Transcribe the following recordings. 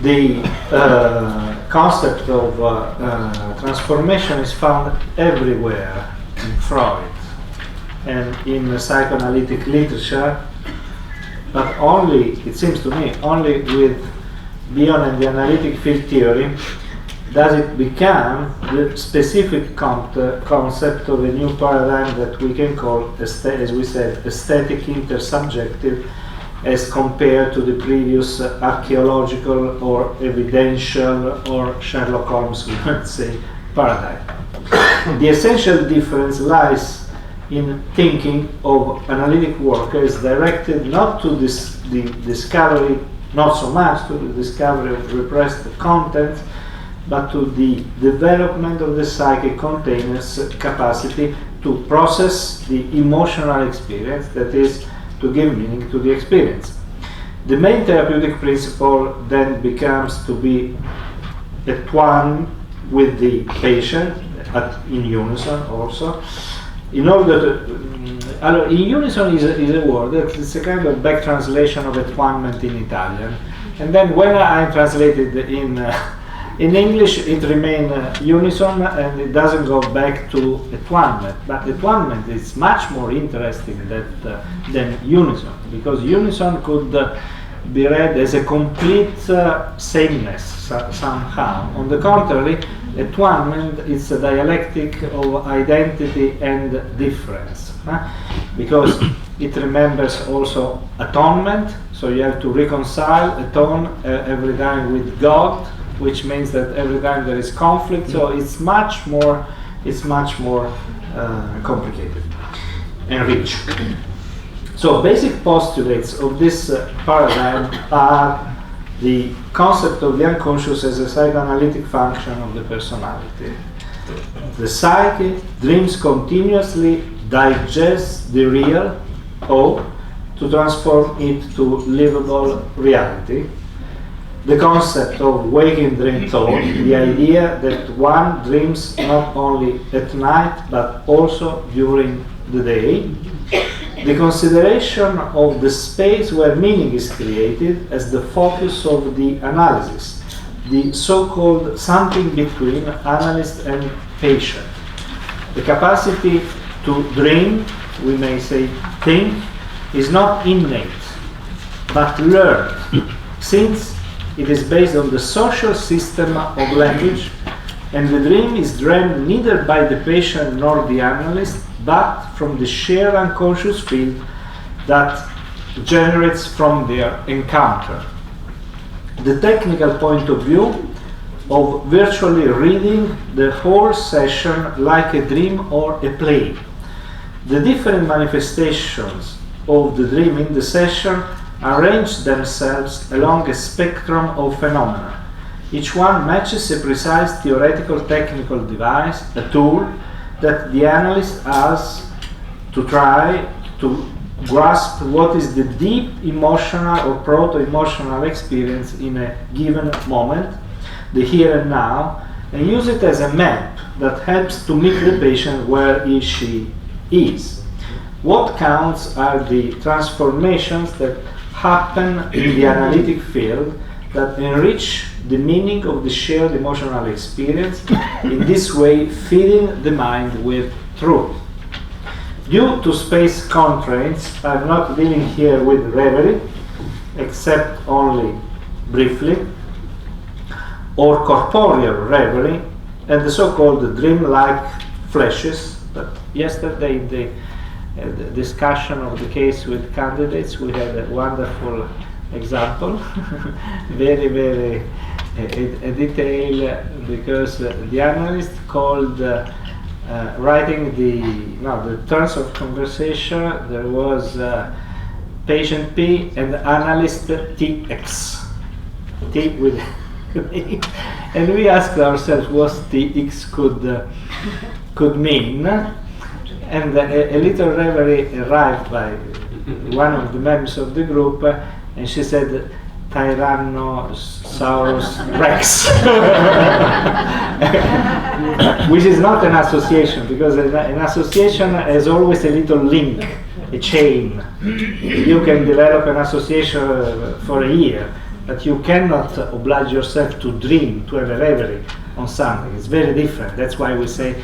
the concept of transformation is found everywhere in Freud and in psychoanalytic literature, but only, it seems to me, only with Bion and the analytic field theory does it become the specific concept of a new paradigm that we can call, as we said, aesthetic intersubjective, as compared to the previous archaeological or evidential or Sherlock Holmes, we might say, paradigm. The essential difference lies in thinking of analytic work as directed not to the discovery, not so much to the discovery of repressed content, but to the development of the psychic container's capacity to process the emotional experience, that is, to give meaning to the experience. The main therapeutic principle then becomes to be at one with the patient, in unison also. In order to, in unison is a word, it's a kind of back translation of attunement in Italian. And then when I translated in English, it remains unison and it doesn't go back to attunement. But attunement is much more interesting than unison, because unison could be read as a complete sameness somehow. On the contrary, attunement is a dialectic of identity and difference, because it remembers also atonement, so you have to reconcile, atone every time with God, which means that every time there is conflict, so it's much more complicated and rich. So basic postulates of this paradigm are the concept of the unconscious as a psychoanalytic function of the personality. The psyche dreams continuously, digests the real, or to transform it to livable reality. The concept of waking dream thought, the idea that one dreams not only at night but also during the day. The consideration of the space where meaning is created as the focus of the analysis, the so-called something between analyst and patient. The capacity to dream, we may say think, is not innate but learned, since it is based on the social system of language, and the dream is dreamed neither by the patient nor the analyst, but from the shared unconscious field that generates from their encounter. The technical point of view of virtually reading the whole session like a dream or a play. The different manifestations of the dream in the session arrange themselves along a spectrum of phenomena. Each one matches a precise theoretical technical device, a tool that the analyst has to try to grasp what is the deep emotional or proto-emotional experience in a given moment, the here and now, and use it as a map that helps to meet the patient where she is. What counts are the transformations that happen in the analytic field that enrich the meaning of the shared emotional experience, in this way feeding the mind with truth. Due to space constraints, I'm not dealing here with reverie, except only briefly, or corporeal reverie, and the so-called dream-like flashes. But yesterday, in the discussion of the case with candidates, we had a wonderful example, very a detail, because the analyst called writing the terms of conversation. There was patient P and analyst TX, T with and we asked ourselves what TX could mean, and a little reverie arrived by one of the members of the group, and she said Tyrannosaurus Rex, which is not an association, because an association has always a little link, a chain. You can develop an association for a year, but you cannot oblige yourself to dream, to have a reverie on something. It's very different. That's why we say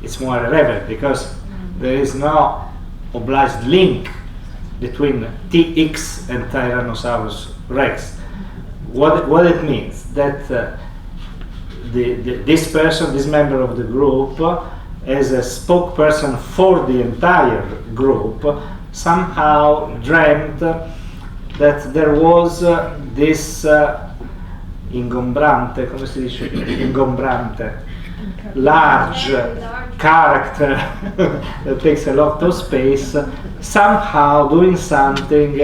it's more a reverie, because there is no obliged link between TX and Tyrannosaurus Rex. What it means that this person, this member of the group, as a spokesperson for the entire group, somehow dreamt that there was this ingombrante, come si dice? Ingombrante, large character that takes a lot of space, somehow doing something.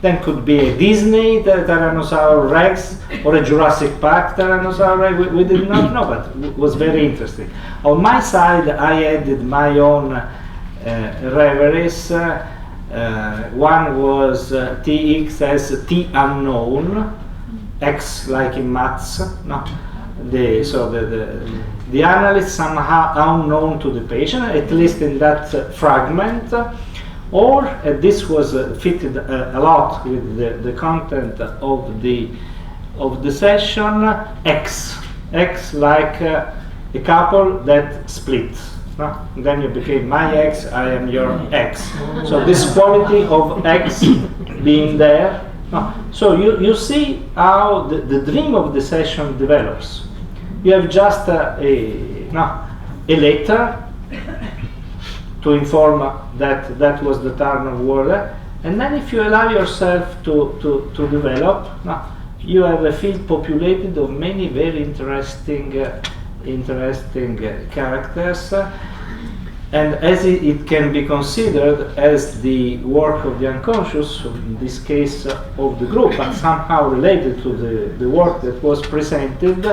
Then could be a Disney Tyrannosaurus Rex or a Jurassic Park Tyrannosaurus Rex. We did not know, but it was very interesting. On my side, I added my own reveries. One was TX as T unknown, X like in maths. The analyst somehow unknown to the patient, at least in that fragment. Or this was fitted a lot with the content of the session. X like a couple that split. Then you became my ex, I am your ex. So this quality of X being there. So you see how the dream of the session develops. You have just a letter to inform that was the turn of word, and then if you allow yourself to develop, you have a field populated of many very interesting characters, and as it can be considered as the work of the unconscious, in this case of the group, but somehow related to the work that was presented,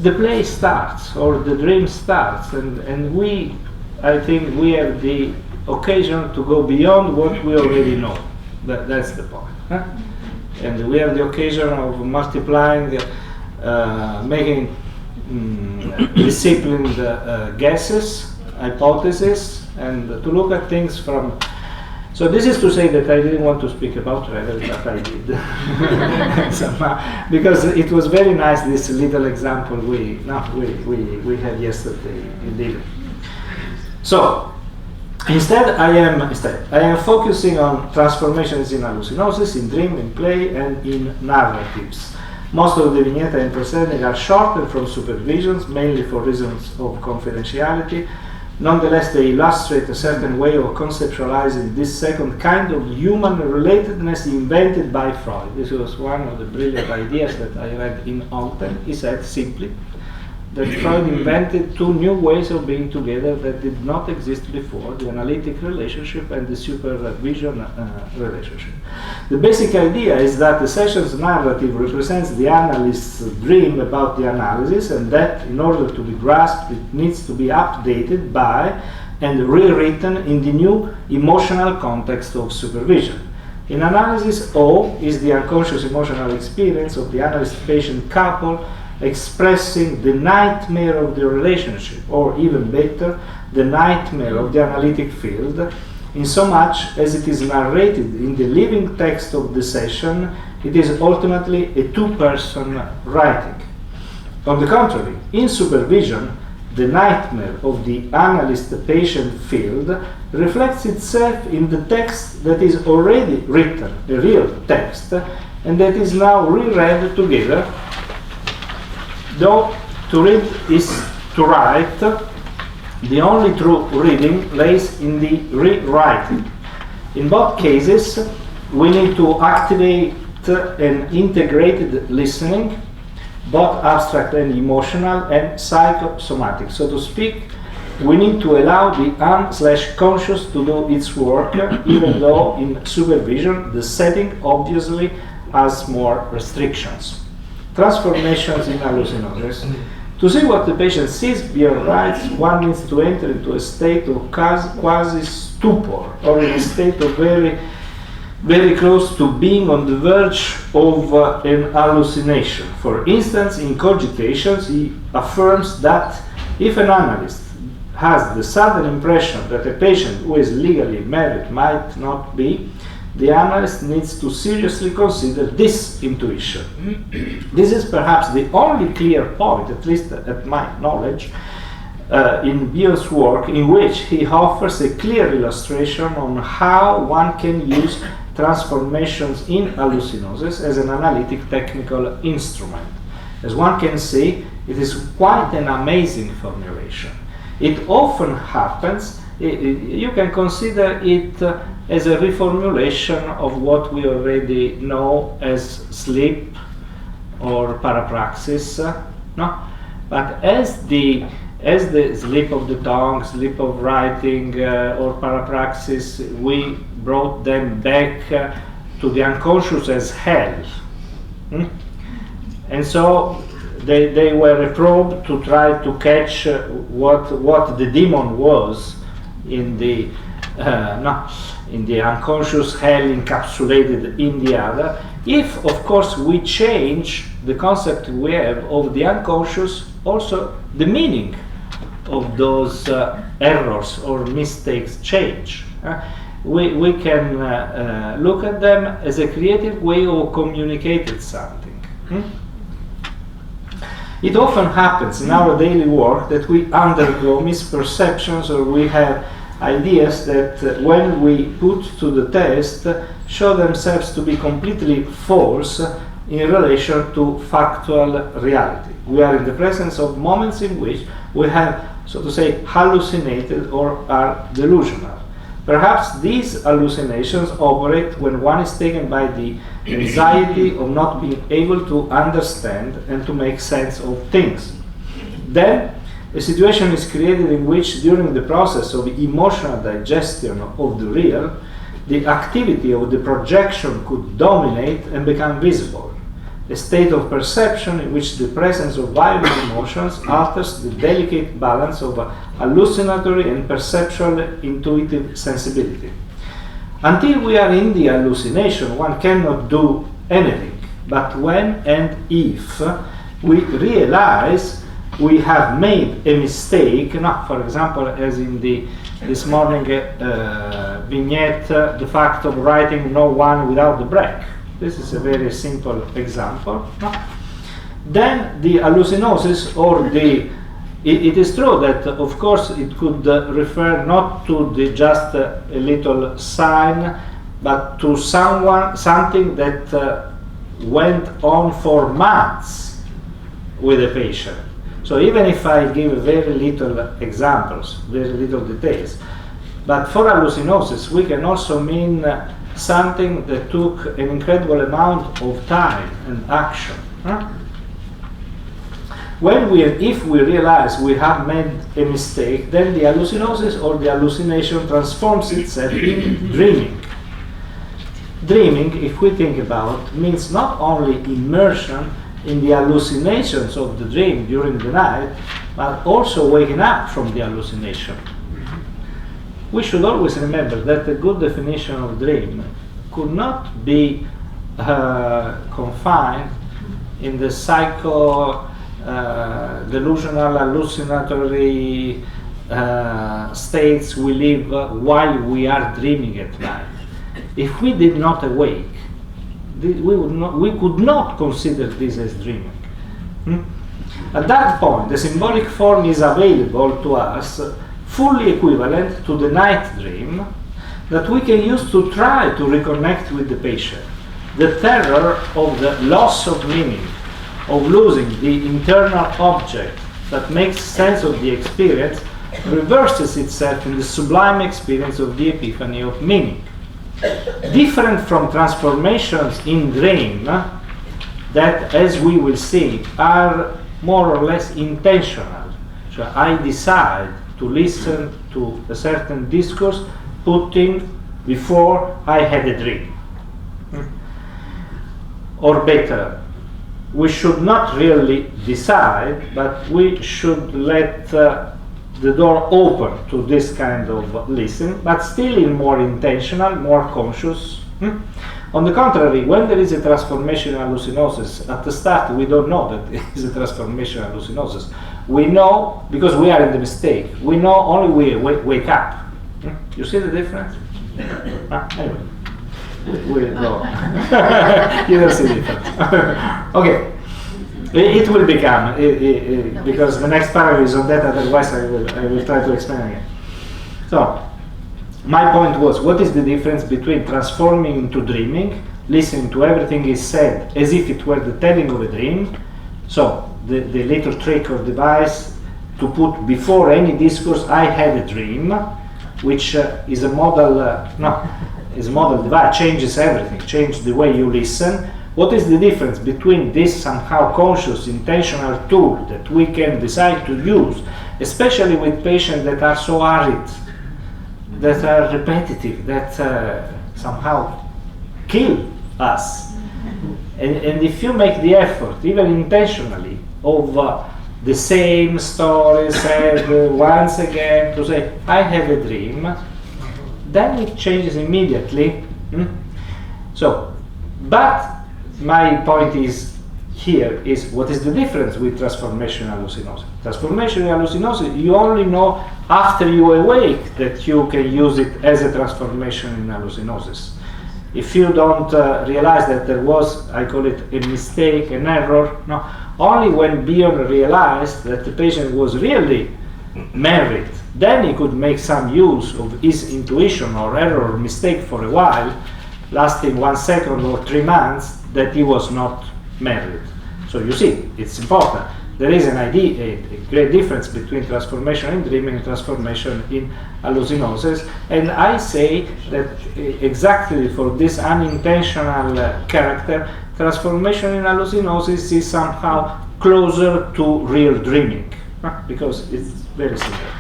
the play starts, or the dream starts, and I think we have the occasion to go beyond what we already know. That's the point. And we have the occasion of multiplying, making disciplined guesses, hypotheses, and to look at things from. So this is to say that I didn't want to speak about reverie, but I did. Somehow, because it was very nice, this little example we had yesterday indeed. So instead I am focusing on transformations in hallucinosis, in dream, in play, and in narratives. Most of the vignette I am presenting are shortened from supervisions, mainly for reasons of confidentiality. Nonetheless, they illustrate a certain way of conceptualizing this second kind of human relatedness invented by Freud. This was one of the brilliant ideas that I read in Alten. He said simply that Freud invented two new ways of being together that did not exist before, the analytic relationship and the supervision relationship. The basic idea is that the session's narrative represents the analyst's dream about the analysis, and that in order to be grasped, it needs to be updated by and rewritten in the new emotional context of supervision. In analysis, O is the unconscious emotional experience of the analyst-patient couple, expressing the nightmare of the relationship, or even better, the nightmare of the analytic field, in so much as it is narrated in the living text of the session. It is ultimately a two-person writing. On the contrary, in supervision, the nightmare of the analyst-patient field reflects itself in the text that is already written, a real text, and that is now reread together. Though to read is to write, the only true reading lays in the rewriting. In both cases, we need to activate an integrated listening, both abstract and emotional and psychosomatic. So to speak, we need to allow the un/conscious to do its work, even though in supervision the setting obviously has more restrictions. Transformations in hallucinosis. To see what the patient sees, Bion writes, one needs to enter into a state of quasi-stupor, or in a state of very, very close to being on the verge of an hallucination. For instance, in cogitations, he affirms that if an analyst has the sudden impression that a patient who is legally married might not be, the analyst needs to seriously consider this intuition. This is perhaps the only clear point, at least at my knowledge, in Bion's work, in which he offers a clear illustration on how one can use transformations in hallucinosis as an analytic technical instrument. As one can see, it is quite an amazing formulation. It often happens, you can consider it as a reformulation of what we already know as sleep or parapraxis, no? But as the slip of the tongue, slip of writing, or parapraxis, we brought them back to the unconscious as hell. And so they were reprobed to try to catch what the demon was in the unconscious hell encapsulated in the other. If, of course, we change the concept we have of the unconscious, also the meaning of those errors or mistakes change. We can look at them as a creative way of communicating something. It often happens in our daily work that we undergo misperceptions, or we have ideas that when we put to the test show themselves to be completely false in relation to factual reality. We are in the presence of moments in which we have, so to say, hallucinated or are delusional. Perhaps these hallucinations operate when one is taken by the anxiety of not being able to understand and to make sense of things. Then a situation is created in which, during the process of emotional digestion of the real, the activity of the projection could dominate and become visible. A state of perception in which the presence of violent emotions alters the delicate balance of hallucinatory and perceptual intuitive sensibility. Until we are in the hallucination, one cannot do anything. But when and if we realize we have made a mistake, for example, as in this morning vignette, the fact of writing no one without the break. This is a very simple example. Then the hallucinosis, or it is true that, of course, it could refer not to just a little sign, but to something that went on for months with a patient. So even if I give very little examples, very little details, but for hallucinosis we can also mean something that took an incredible amount of time and action. If we realize we have made a mistake, then the hallucinosis or the hallucination transforms itself in dreaming. Dreaming, if we think about, means not only immersion in the hallucinations of the dream during the night, but also waking up from the hallucination. We should always remember that a good definition of dream could not be confined in the delusional, hallucinatory states we live while we are dreaming at night. If we did not awake, we could not consider this as dreaming. At that point, the symbolic form is available to us, fully equivalent to the night dream, that we can use to try to reconnect with the patient. The terror of the loss of meaning, of losing the internal object that makes sense of the experience, reverses itself in the sublime experience of the epiphany of meaning. Different from transformations in dream, that, as we will see, are more or less intentional. So I decide to listen to a certain discourse putting before I had a dream. Or better, we should not really decide, but we should let the door open to this kind of listening, but still in more intentional, more conscious. On the contrary, when there is a transformation hallucinosis, at the start we don't know that it is a transformation hallucinosis. We know, because we are in the mistake, we know only we wake up. You see the difference? Anyway. will go. You don't see difference. Okay. It will become, because the next paragraph is on that, otherwise I will try to explain again. So, my point was, what is the difference between transforming into dreaming, listening to everything is said as if it were the telling of a dream, so the little trick or device to put before any discourse, I had a dream, which is a model, is a model device, changes everything, changes the way you listen. What is the difference between this somehow conscious, intentional tool that we can decide to use, especially with patients that are so arid, that are repetitive, that somehow kill us? And if you make the effort, even intentionally, of the same story said once again, to say, I have a dream, then it changes immediately. So, but my point is here is, what is the difference with transformation hallucinosis? Transformation hallucinosis, you only know after you awake that you can use it as a transformation in hallucinosis. If you don't realize that there was, I call it a mistake, an error, no, only when Bion realized that the patient was really married, then he could make some use of his intuition or error or mistake for a while, lasting 1 second or 3 months, that he was not married. So you see, it's important. There is an idea, a great difference between transformation in dreaming and transformation in hallucinosis. And I say that exactly for this unintentional character, transformation in hallucinosis is somehow closer to real dreaming, because it's very similar.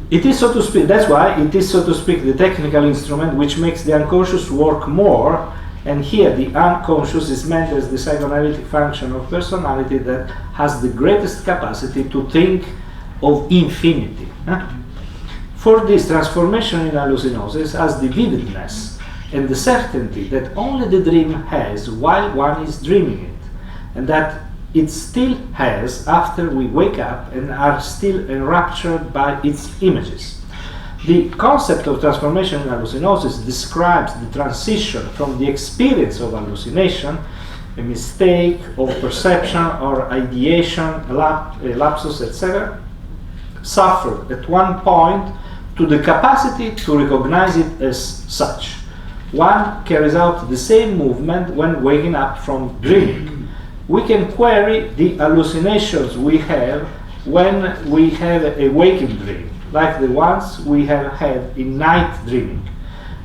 It is, so to speak, that's why it is, so to speak, the technical instrument which makes the unconscious work more, and here the unconscious is meant as the psychoanalytic function of personality that has the greatest capacity to think of infinity. For this, transformation in hallucinosis has the vividness and the certainty that only the dream has while one is dreaming it, and that it still has after we wake up and are still enraptured by its images. The concept of transformation in hallucinosis describes the transition from the experience of hallucination, a mistake of perception or ideation, a lapsus, etc., suffered at one point, to the capacity to recognize it as such. One carries out the same movement when waking up from dreaming. We can query the hallucinations we have when we have a waking dream, like the ones we have had in night dreaming.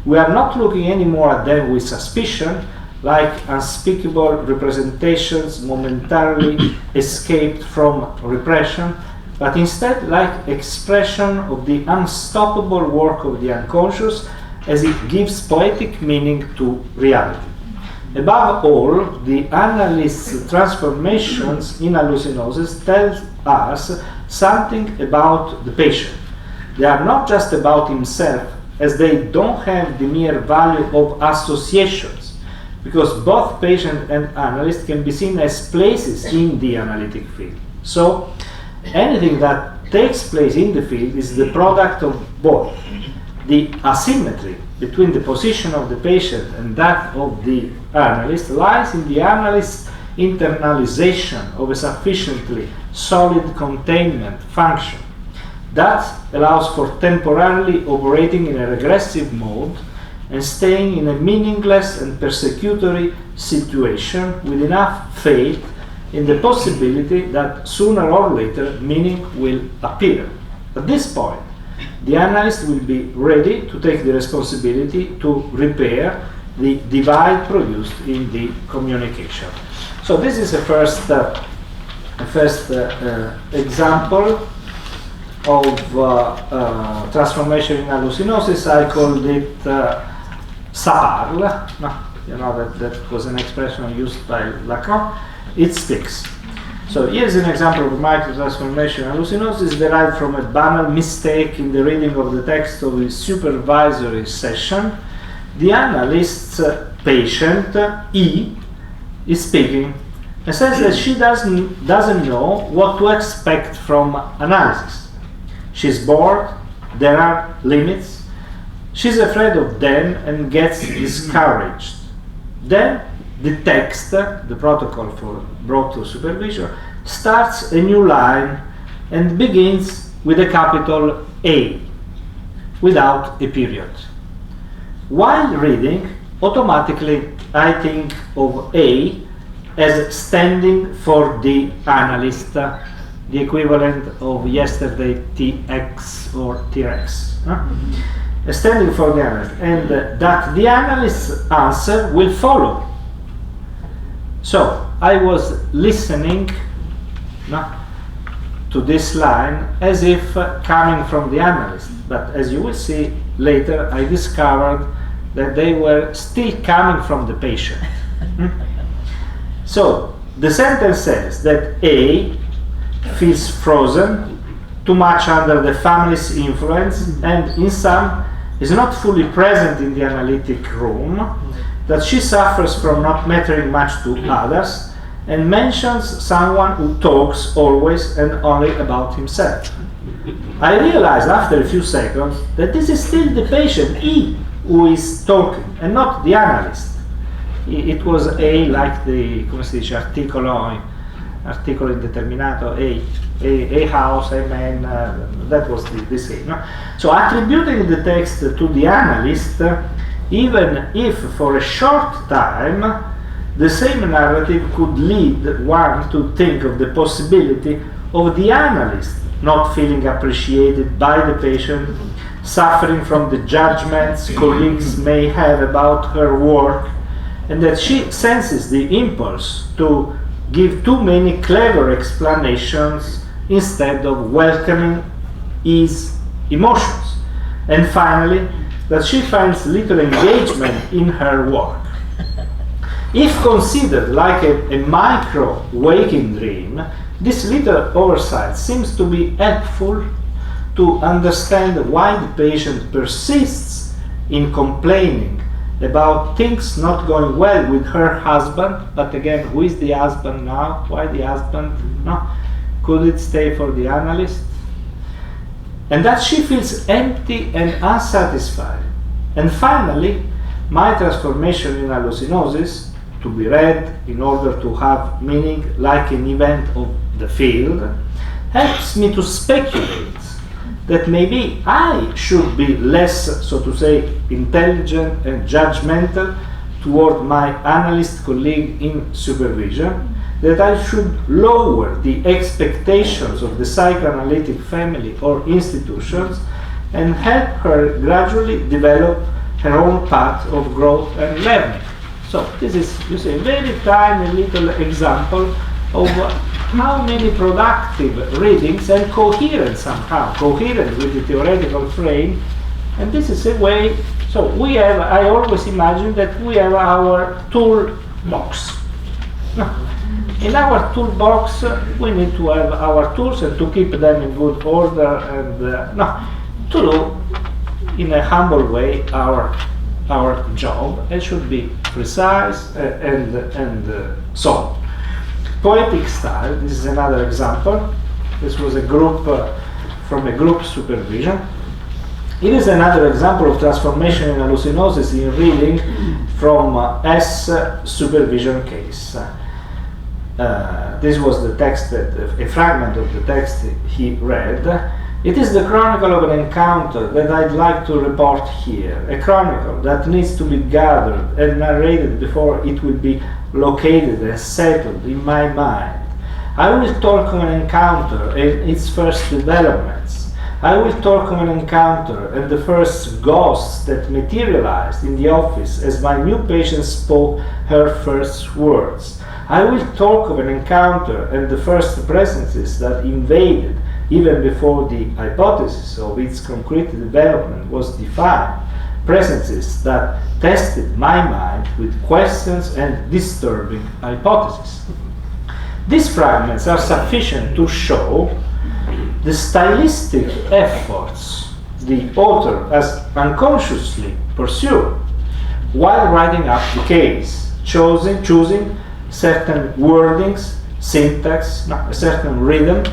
We are not looking anymore at them with suspicion, like unspeakable representations momentarily escaped from repression, but instead like expression of the unstoppable work of the unconscious as it gives poetic meaning to reality. Above all, the analyst's transformations in hallucinosis tell us something about the patient. They are not just about himself, as they don't have the mere value of associations, because both patient and analyst can be seen as places in the analytic field. So, anything that takes place in the field is the product of both. The asymmetry between the position of the patient and that of the analyst lies in the analyst's internalization of a sufficiently solid containment function that allows for temporarily operating in a regressive mode and staying in a meaningless and persecutory situation with enough faith in the possibility that sooner or later meaning will appear. At this point, the analyst will be ready to take the responsibility to repair the divide produced in the communication. So this is a first example of transformation in hallucinosis. I called it SAPARL. You know that was an expression used by Lacan. It sticks. So here's an example of microtransformation hallucinosis derived from a banal mistake in the reading of the text of a supervisory session. The analyst's patient, E, is speaking and says that she doesn't know what to expect from analysis. She's bored, there are limits, She's afraid of them and gets discouraged. Then the text, the protocol for brought to supervision, starts a new line and begins with a capital A, without a period. While reading, automatically I think of A as standing for the analyst, the equivalent of yesterday TX or TRX. Standing for the analyst, and that the analyst's answer will follow. So I was listening to this line as if coming from the analyst, but as you will see later, I discovered that they were still coming from the patient. So the sentence says that A feels frozen, too much under the family's influence, and in some is not fully present in the analytic room, that she suffers from not mattering much to others, and mentions someone who talks always and only about himself. I realized after a few seconds that this is still the patient, E, who is talking, and not the analyst. It was A like the, come si dice, articolo indeterminato, a house, a man, that was the same. No? So attributing the text to the analyst, even if for a short time, the same narrative could lead one to think of the possibility of the analyst not feeling appreciated by the patient, suffering from the judgments colleagues may have about her work, and that she senses the impulse to give too many clever explanations instead of welcoming his emotions. And finally, that she finds little engagement in her work. If considered like a micro waking dream, this little oversight seems to be helpful to understand why the patient persists in complaining about things not going well with her husband. But again, who is the husband now? Why the husband? No. Could it stay for the analyst? And that she feels empty and unsatisfied. And finally, my transformation in hallucinosis, to be read in order to have meaning like an event of the field, helps me to speculate that maybe I should be less, so to say, intelligent and judgmental toward my analyst colleague in supervision, that I should lower the expectations of the psychoanalytic family or institutions and help her gradually develop her own path of growth and learning. So this is, you see, a very tiny little example of how many productive readings and coherent somehow, coherent with the theoretical frame. And this is a way, so we have, I always imagine that we have our toolbox. In our toolbox, we need to have our tools and to keep them in good order and to do in a humble way our job. It should be precise and so on. Poetic style, this is another example. This was a group from a group supervision. It is another example of transformation in hallucinosis in reading from S supervision case. This was the text, a fragment of the text he read. It is the chronicle of an encounter that I'd like to report here, a chronicle that needs to be gathered and narrated before it will be located and settled in my mind. I will talk of an encounter and its first developments. I will talk of an encounter and the first ghosts that materialized in the office as my new patient spoke her first words. I will talk of an encounter and the first presences that invaded even before the hypothesis of its concrete development was defined, presences that tested my mind with questions and disturbing hypotheses. These fragments are sufficient to show the stylistic efforts the author has unconsciously pursued while writing up the case, choosing certain wordings, syntax, a certain rhythm.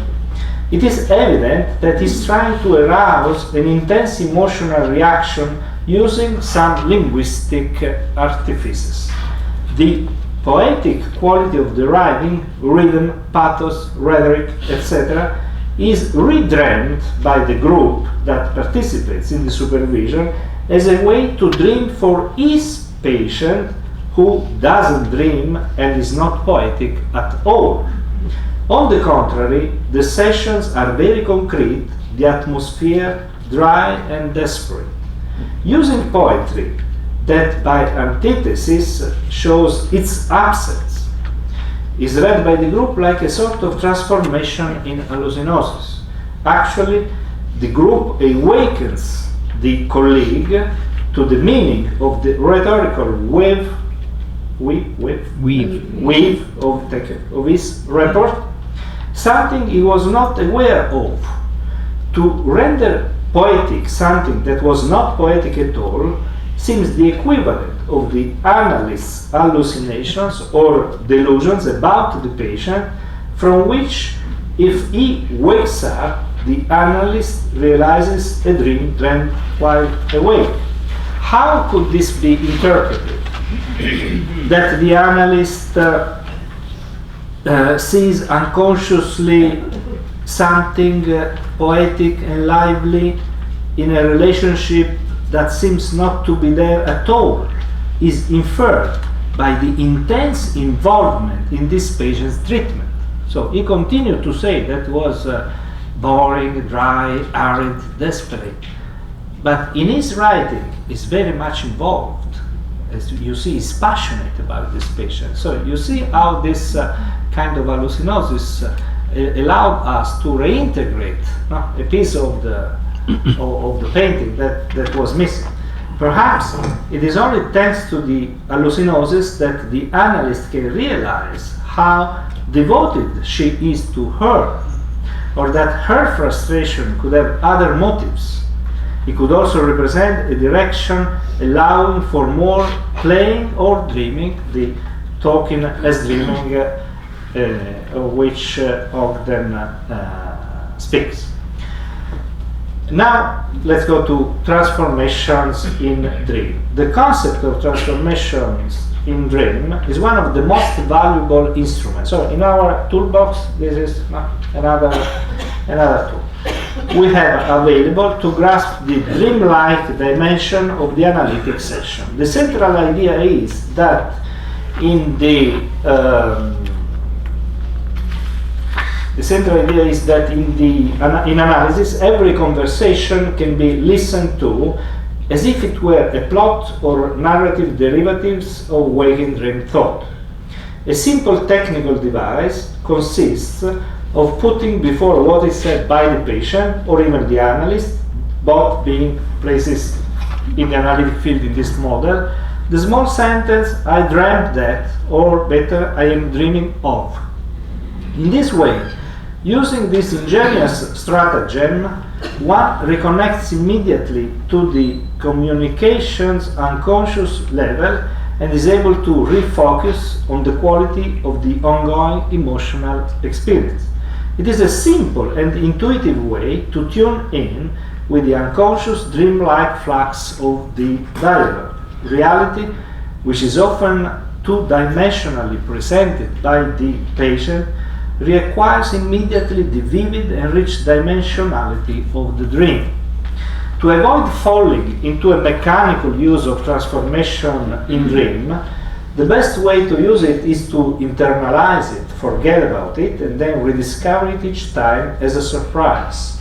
It is evident that he's trying to arouse an intense emotional reaction using some linguistic artifices. The poetic quality of the writing, rhythm, pathos, rhetoric, etc., is redreamed by the group that participates in the supervision as a way to dream for his patient who doesn't dream and is not poetic at all. On the contrary, the sessions are very concrete, the atmosphere dry and desperate. Using poetry that by antithesis shows its absence is read by the group like a sort of transformation in hallucinosis. Actually, the group awakens the colleague to the meaning of the rhetorical weave of his report, something he was not aware of. To render poetic something that was not poetic at all seems the equivalent of the analyst's hallucinations or delusions about the patient, from which, if he wakes up, the analyst realizes a dream dreamt while awake. How could this be interpreted? That the analyst sees unconsciously something poetic and lively in a relationship that seems not to be there at all is inferred by the intense involvement in this patient's treatment. So he continued to say that was boring, dry, arid, desperate. But in his writing, he's very much involved. As you see, he's passionate about this patient. So you see how this kind of hallucinosis allowed us to reintegrate a piece of the painting that was missing. Perhaps it is only thanks to the hallucinosis that the analyst can realize how devoted she is to her, or that her frustration could have other motives. It could also represent a direction allowing for more playing or dreaming, the talking as dreaming of which Ogden speaks. Now let's go to transformations in dream. The concept of transformations in dream is one of the most valuable instruments. So in our toolbox, this is another tool we have available to grasp the dreamlike dimension of the analytic session. The central idea is that in analysis, every conversation can be listened to as if it were a plot or narrative derivatives of waking dream thought. A simple technical device consists of putting before what is said by the patient or even the analyst, both being places in the analytic field in this model, the small sentence, "I dreamt that," or better, "I am dreaming of." In this way, using this ingenious stratagem, one reconnects immediately to the communication's unconscious level and is able to refocus on the quality of the ongoing emotional experience. It is a simple and intuitive way to tune in with the unconscious dreamlike flux of the dialogue. Reality, which is often two-dimensionally presented by the patient, requires immediately the vivid and rich dimensionality of the dream. To avoid falling into a mechanical use of transformation in dream, the best way to use it is to internalize it, forget about it, and then rediscover it each time as a surprise.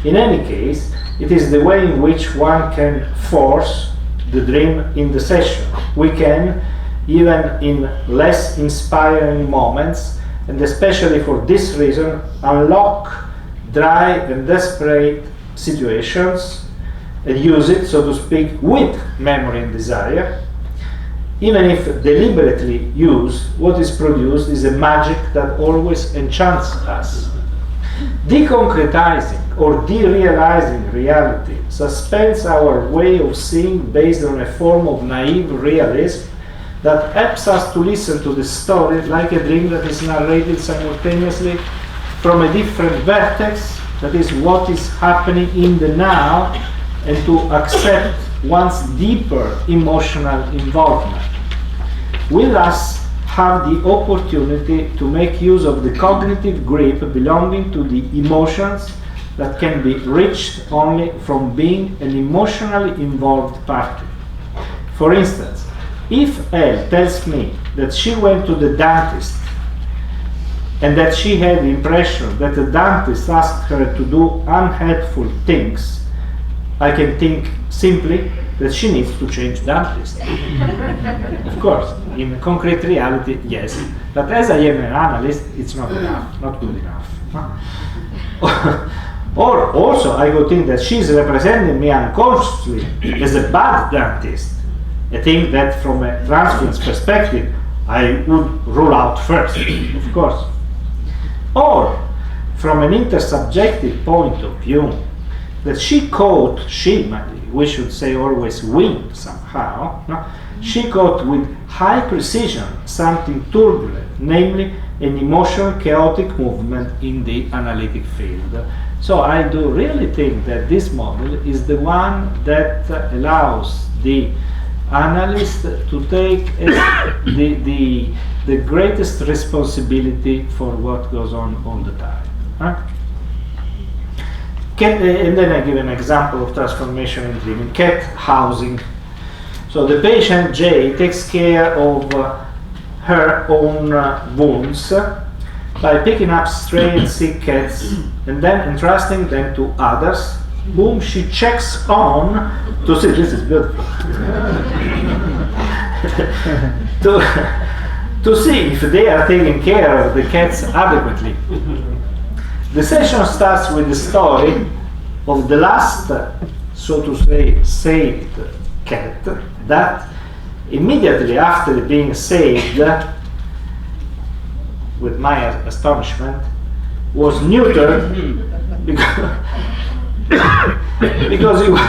In any case, it is the way in which one can force the dream in the session. We can, even in less inspiring moments, and especially for this reason, unlock dry and desperate situations and use it, so to speak, with memory and desire. Even if deliberately used, what is produced is a magic that always enchants us. Deconcretizing or derealizing reality suspends our way of seeing based on a form of naive realism that helps us to listen to the story like a dream that is narrated simultaneously from a different vertex, that is what is happening in the now, and to accept one's deeper emotional involvement. We thus have the opportunity to make use of the cognitive grip belonging to the emotions that can be reached only from being an emotionally involved party. For instance, if Elle tells me that she went to the dentist and that she had the impression that the dentist asked her to do unhelpful things, I can think simply that she needs to change dentist. Of course, in concrete reality, yes. But as I am an analyst, it's not enough, not good enough. Or also, I would think that she's representing me unconsciously as a bad dentist, a thing that from a transference perspective, I would rule out first, of course. Or, from an intersubjective point of view, that we should say always we somehow, no? She caught with high precision something turbulent, namely an emotional chaotic movement in the analytic field. So I do really think that this model is the one that allows the analyst to take the greatest responsibility for what goes on all the time. Huh? And then I give an example of transformation in dreaming. Cat housing. So the patient J takes care of her own wounds by picking up stray and sick cats and then entrusting them to others whom she checks on to see, this is beautiful, to see if they are taking care of the cats adequately. The session starts with the story of the last, so to say, saved cat that immediately after being saved, with my astonishment, was neutered because he was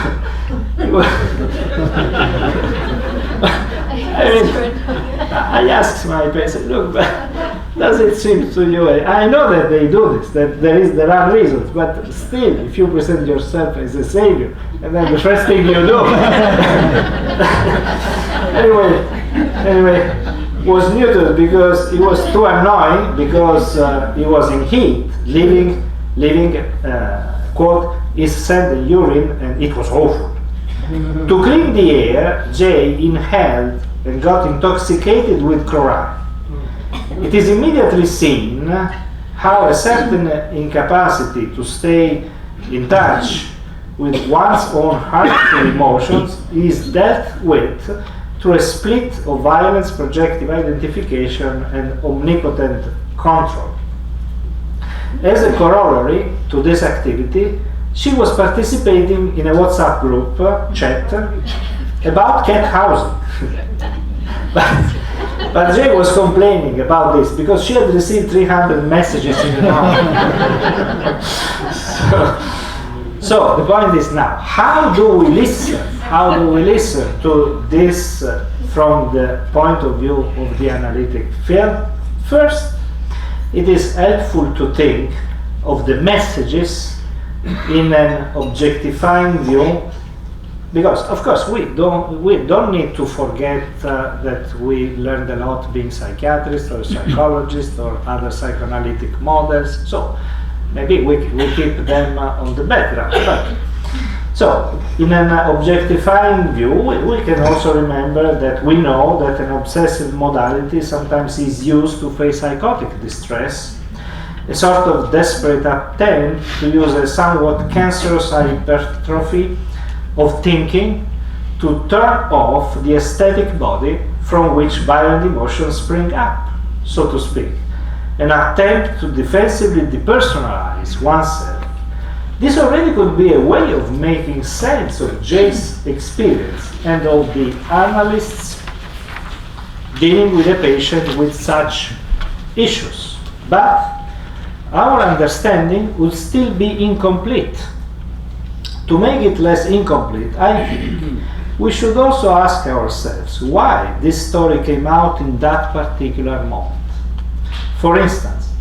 I asked my patient, look, does it seem to you, I know that they do this, that there are reasons, but still, if you present yourself as a savior, and then the first thing you do, anyway, was neutered because it was too annoying, because he was in heat, leaving quote, his scent and urine, and it was awful. To clean the air, Jay inhaled and got intoxicated with chlorine. It is immediately seen how a certain incapacity to stay in touch with one's own harmful emotions is dealt with through a split of violence, projective identification, and omnipotent control. As a corollary to this activity, she was participating in a WhatsApp group chat about cat housing. But Jay was complaining about this because she had received 300 messages in an hour. So the point is now, how do we listen? How do we listen to this from the point of view of the analytic field? First, it is helpful to think of the messages in an objectifying view, because of course we don't need to forget that we learned a lot being psychiatrists or psychologists or other psychoanalytic models, so maybe we keep them on the background. But, so in an objectifying view, we can also remember that we know that an obsessive modality sometimes is used to face psychotic distress, a sort of desperate attempt to use a somewhat cancerous hypertrophy of thinking to turn off the aesthetic body from which violent emotions spring up, so to speak, an attempt to defensively depersonalize oneself. This already could be a way of making sense of Jay's experience and of the analysts dealing with a patient with such issues. But our understanding would still be incomplete. To make it less incomplete, I think we should also ask ourselves why this story came out in that particular moment. For instance,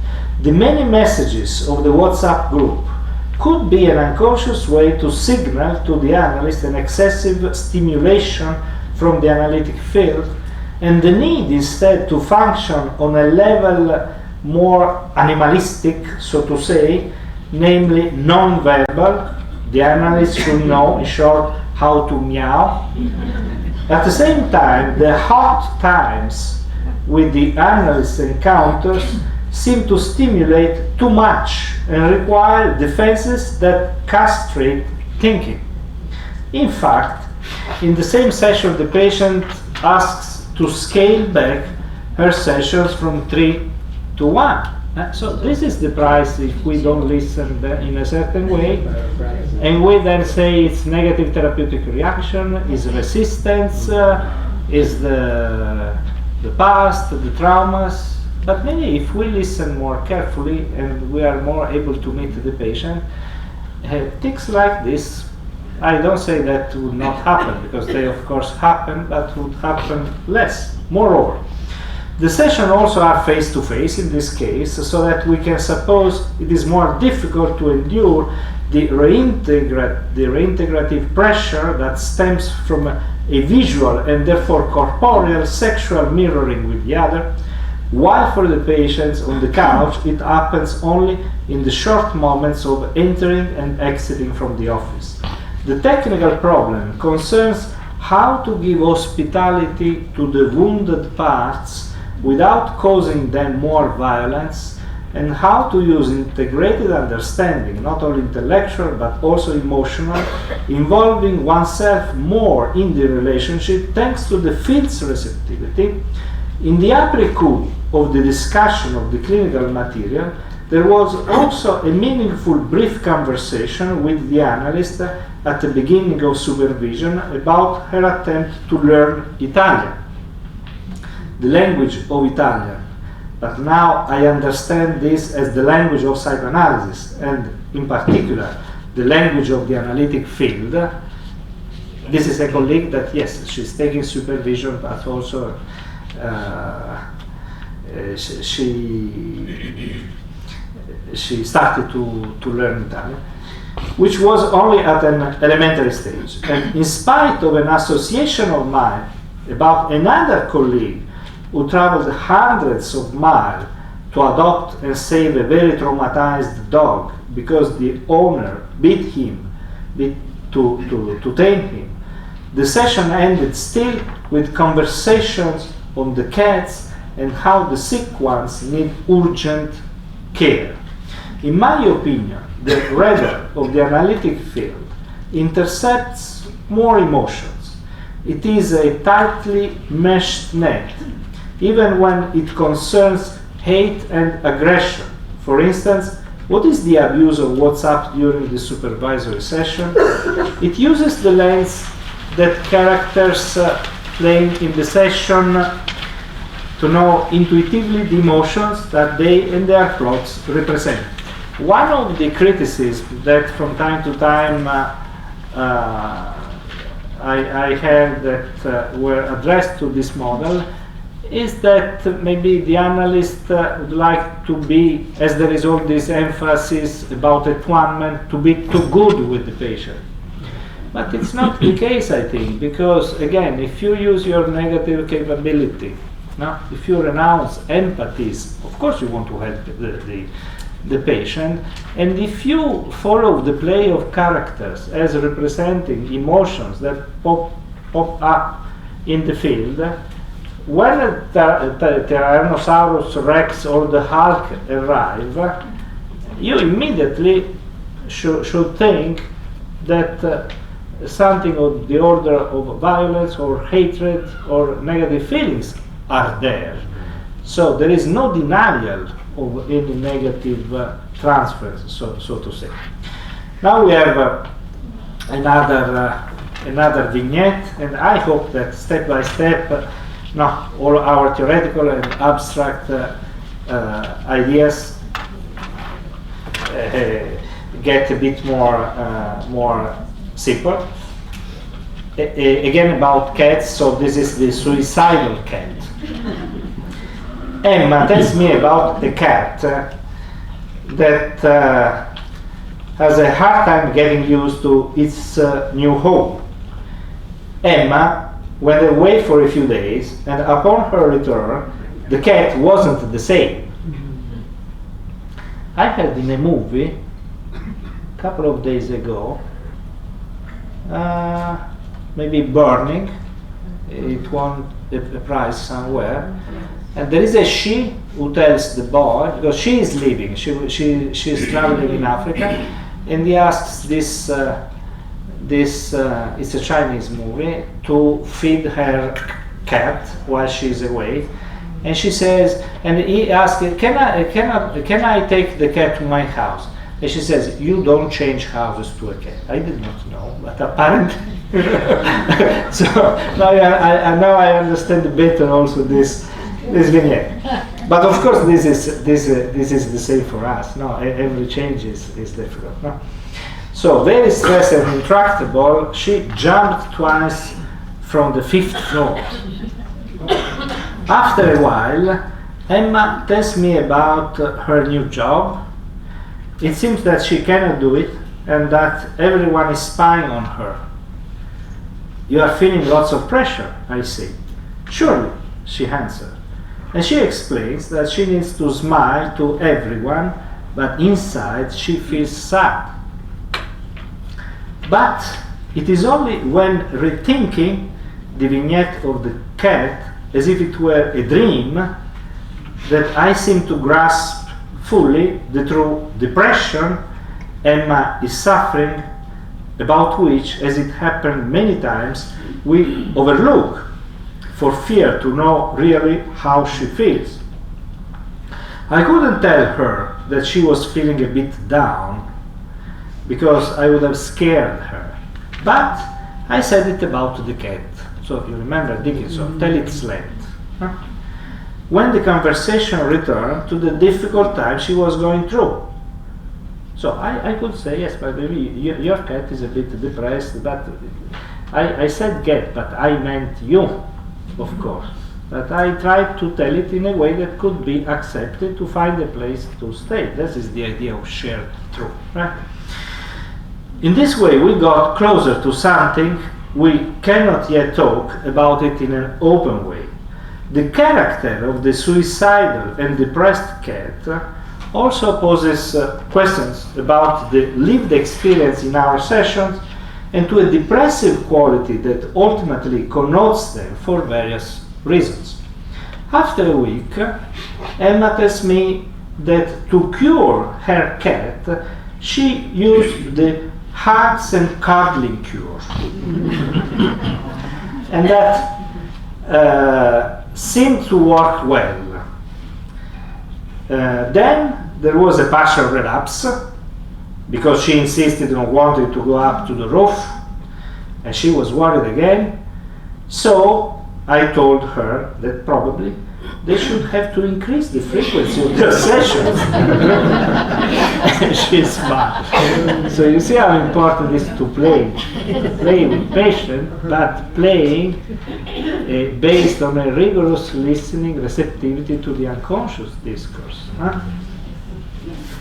the many messages of the WhatsApp group could be an unconscious way to signal to the analyst an excessive stimulation from the analytic field, and the need instead to function on a level more animalistic, so to say, namely non-verbal. The analyst should know, in short, how to meow. At the same time, the hot times with the analyst encounters seem to stimulate too much and require defenses that castrate thinking. In fact, in the same session, the patient asks to scale back her sessions from 3 to 1. So this is the price if we don't listen in a certain way, and we then say it's negative therapeutic reaction, is resistance, is the past, the traumas. But maybe if we listen more carefully and we are more able to meet the patient, things like this, I don't say that would not happen, because they of course happen, but would happen less. Moreover, the sessions also are face-to-face in this case, so that we can suppose it is more difficult to endure the reintegrative pressure that stems from a visual and therefore corporeal sexual mirroring with the other, while for the patients on the couch it happens only in the short moments of entering and exiting from the office. The technical problem concerns how to give hospitality to the wounded parts without causing them more violence, and how to use integrated understanding, not only intellectual but also emotional, involving oneself more in the relationship thanks to the field's receptivity. In the après-coup of the discussion of the clinical material, there was also a meaningful brief conversation with the analyst at the beginning of supervision about her attempt to learn Italian, the language of Italian. But now I understand this as the language of psychoanalysis, and in particular the language of the analytic field. This is a colleague that, yes, she's taking supervision, but also she started to learn Italian, which was only at an elementary stage. And in spite of an association of mind about another colleague who traveled hundreds of miles to adopt and save a very traumatized dog because the owner beat him to tame him, the session ended still with conversations on the cats and how the sick ones need urgent care. In my opinion, the radar of the analytic field intercepts more emotions. It is a tightly meshed net, even when it concerns hate and aggression. For instance, what is the abuse of WhatsApp during the supervisory session? It uses the lens that characters playing in the session to know intuitively the emotions that they and their plots represent. One of the criticisms that from time to time I heard that were addressed to this model is that maybe the analyst would like to be, as there is all this emphasis about attunement, to be too good with the patient. But it's not the case, I think, because again, if you use your negative capability, if you renounce empathies, of course you want to help the patient, and if you follow the play of characters as representing emotions that pop up in the field, when the Tyrannosaurus Rex or the Hulk arrive, you immediately should think that something of the order of violence or hatred or negative feelings are there. So there is no denial of any negative transfers, so to say. Now we have another vignette, and I hope that step by step, all our theoretical and abstract ideas get a bit more simple. Again about cats, so this is the suicidal cat. Emma tells me about a cat that has a hard time getting used to its new home. Emma went away for a few days, and upon her return, the cat wasn't the same. I heard in a movie a couple of days ago, maybe Burning, it won a prize somewhere, and there is a she who tells the boy, because she is leaving, she's traveling in Africa, and he asks this it's a Chinese movie, to feed her cat while she's away, and she says, and he asks, can I take the cat to my house? And she says, you don't change houses to a cat. I did not know, but apparently. So now I understand better also this vignette. But of course, this is the same for us. No, every change is difficult. No? So very stressed and intractable, she jumped twice from the 5th floor. After a while, Emma tells me about her new job. It seems that she cannot do it, and that everyone is spying on her. You are feeling lots of pressure, I say. Surely, she answered. And she explains that she needs to smile to everyone, but inside she feels sad. But it is only when rethinking the vignette of the cat as if it were a dream that I seem to grasp fully the true depression Emma is suffering, about which, as it happened many times, we overlook for fear to know really how she feels. I couldn't tell her that she was feeling a bit down, because I would have scared her. But I said it about the cat. So you remember Dickinson, tell its length. Huh? When the conversation returned to the difficult time she was going through. So I could say, yes, but maybe your cat is a bit depressed, but I said cat, but I meant you, of course. But I tried to tell it in a way that could be accepted to find a place to stay. This is the idea of shared truth, right? In this way, we got closer to something. We cannot yet talk about it in an open way. The character of the suicidal and depressed cat also poses questions about the lived experience in our sessions, and to a depressive quality that ultimately connotes them for various reasons. After a week, Emma tells me that to cure her cat, she used the hugs and cuddling cure. And that seemed to work well. Then there was a partial relapse, because she insisted on wanting to go up to the roof, and she was worried again. So I told her that probably they should have to increase the frequency of their sessions. And she smiled. So you see how important it is to play with patience, but playing based on a rigorous listening receptivity to the unconscious discourse. Huh?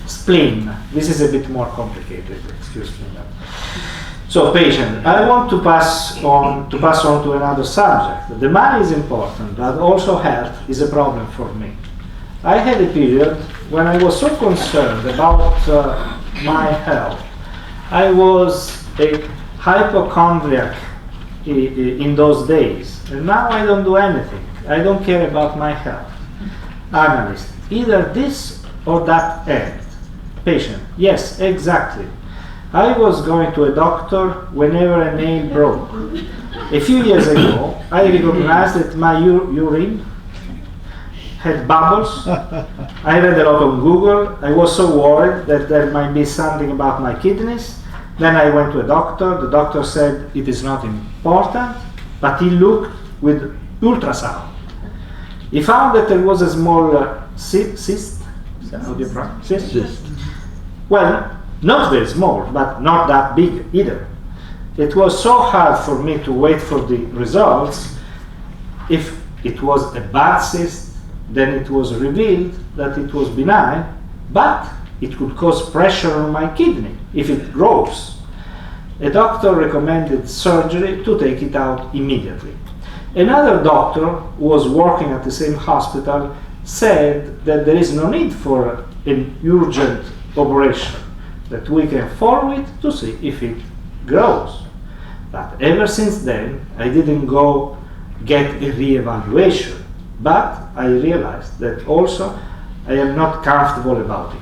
Spleen. This is a bit more complicated. Excuse me. So patient. I want to pass on to another subject. The money is important, but also health is a problem for me. I had a period when I was so concerned about my health. I was a hypochondriac in those days, and now I don't do anything. I don't care about my health. Analyst. Either this or that end. Patient. Yes, exactly. I was going to a doctor whenever a nail broke. A few years ago, I recognized that my urine had bubbles. I read a lot on Google. I was so worried that there might be something about my kidneys. Then I went to a doctor. The doctor said it is not important, but he looked with ultrasound. He found that there was a small cyst. How do you pronounce it? Cyst. Well, not very small, but not that big either. It was so hard for me to wait for the results. If it was a bad cyst, then it was revealed that it was benign, but It could cause pressure on my kidney if it grows. A doctor recommended surgery to take it out immediately. Another doctor who was working at the same hospital said that there is no need for an urgent operation, that we can follow it to see if it grows. But ever since then, I didn't go get a re-evaluation, but I realized that also I am not comfortable about it.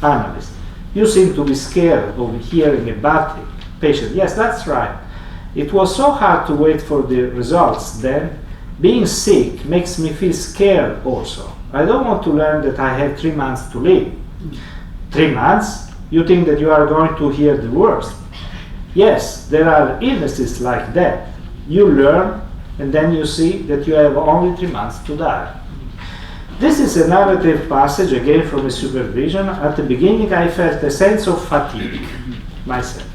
Analyst: you seem to be scared of hearing a bad thing. Patient: yes, that's right. It was so hard to wait for the results then. Being sick makes me feel scared also. I don't want to learn that I have 3 months to live. 3 months? You think that you are going to hear the worst? Yes, there are illnesses like that. You learn, and then you see that you have only 3 months to die. This is a narrative passage, again from a supervision. At the beginning, I felt a sense of fatigue myself.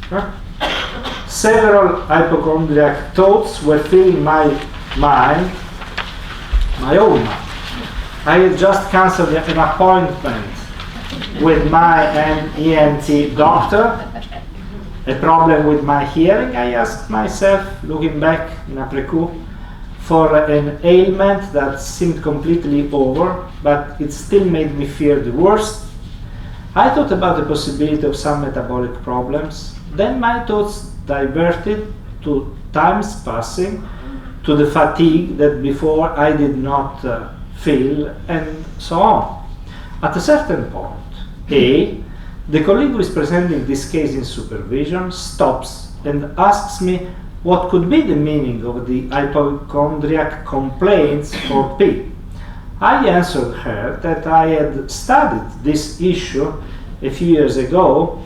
Several hypochondriac thoughts were filling my mind, my own mind. I had just cancelled an appointment with my ENT doctor. A problem with my hearing, I asked myself, looking back in après-coup, for an ailment that seemed completely over, but it still made me fear the worst. I thought about the possibility of some metabolic problems. Then my thoughts diverted to times passing, to the fatigue that before I did not feel, and so on. At a certain point, the colleague who is presenting this case in supervision stops and asks me what could be the meaning of the hypochondriac complaints for P. I answered her that I had studied this issue a few years ago,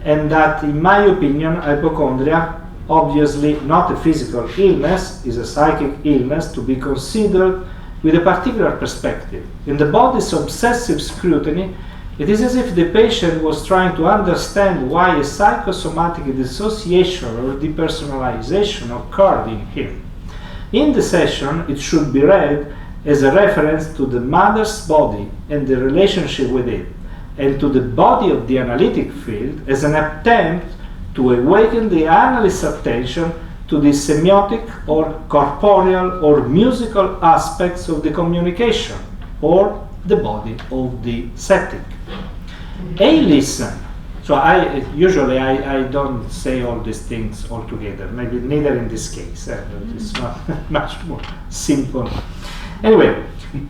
and that in my opinion hypochondria, obviously not a physical illness, is a psychic illness to be considered with a particular perspective. In the body's obsessive scrutiny, it is as if the patient was trying to understand why a psychosomatic dissociation or depersonalization occurred in him. In the session, it should be read as a reference to the mother's body and the relationship with it, and to the body of the analytic field as an attempt to awaken the analyst's attention to the semiotic or corporeal or musical aspects of the communication or the body of the setting. Listen. So I don't say all these things all together. Maybe neither in this case. It's not much more simple. Anyway,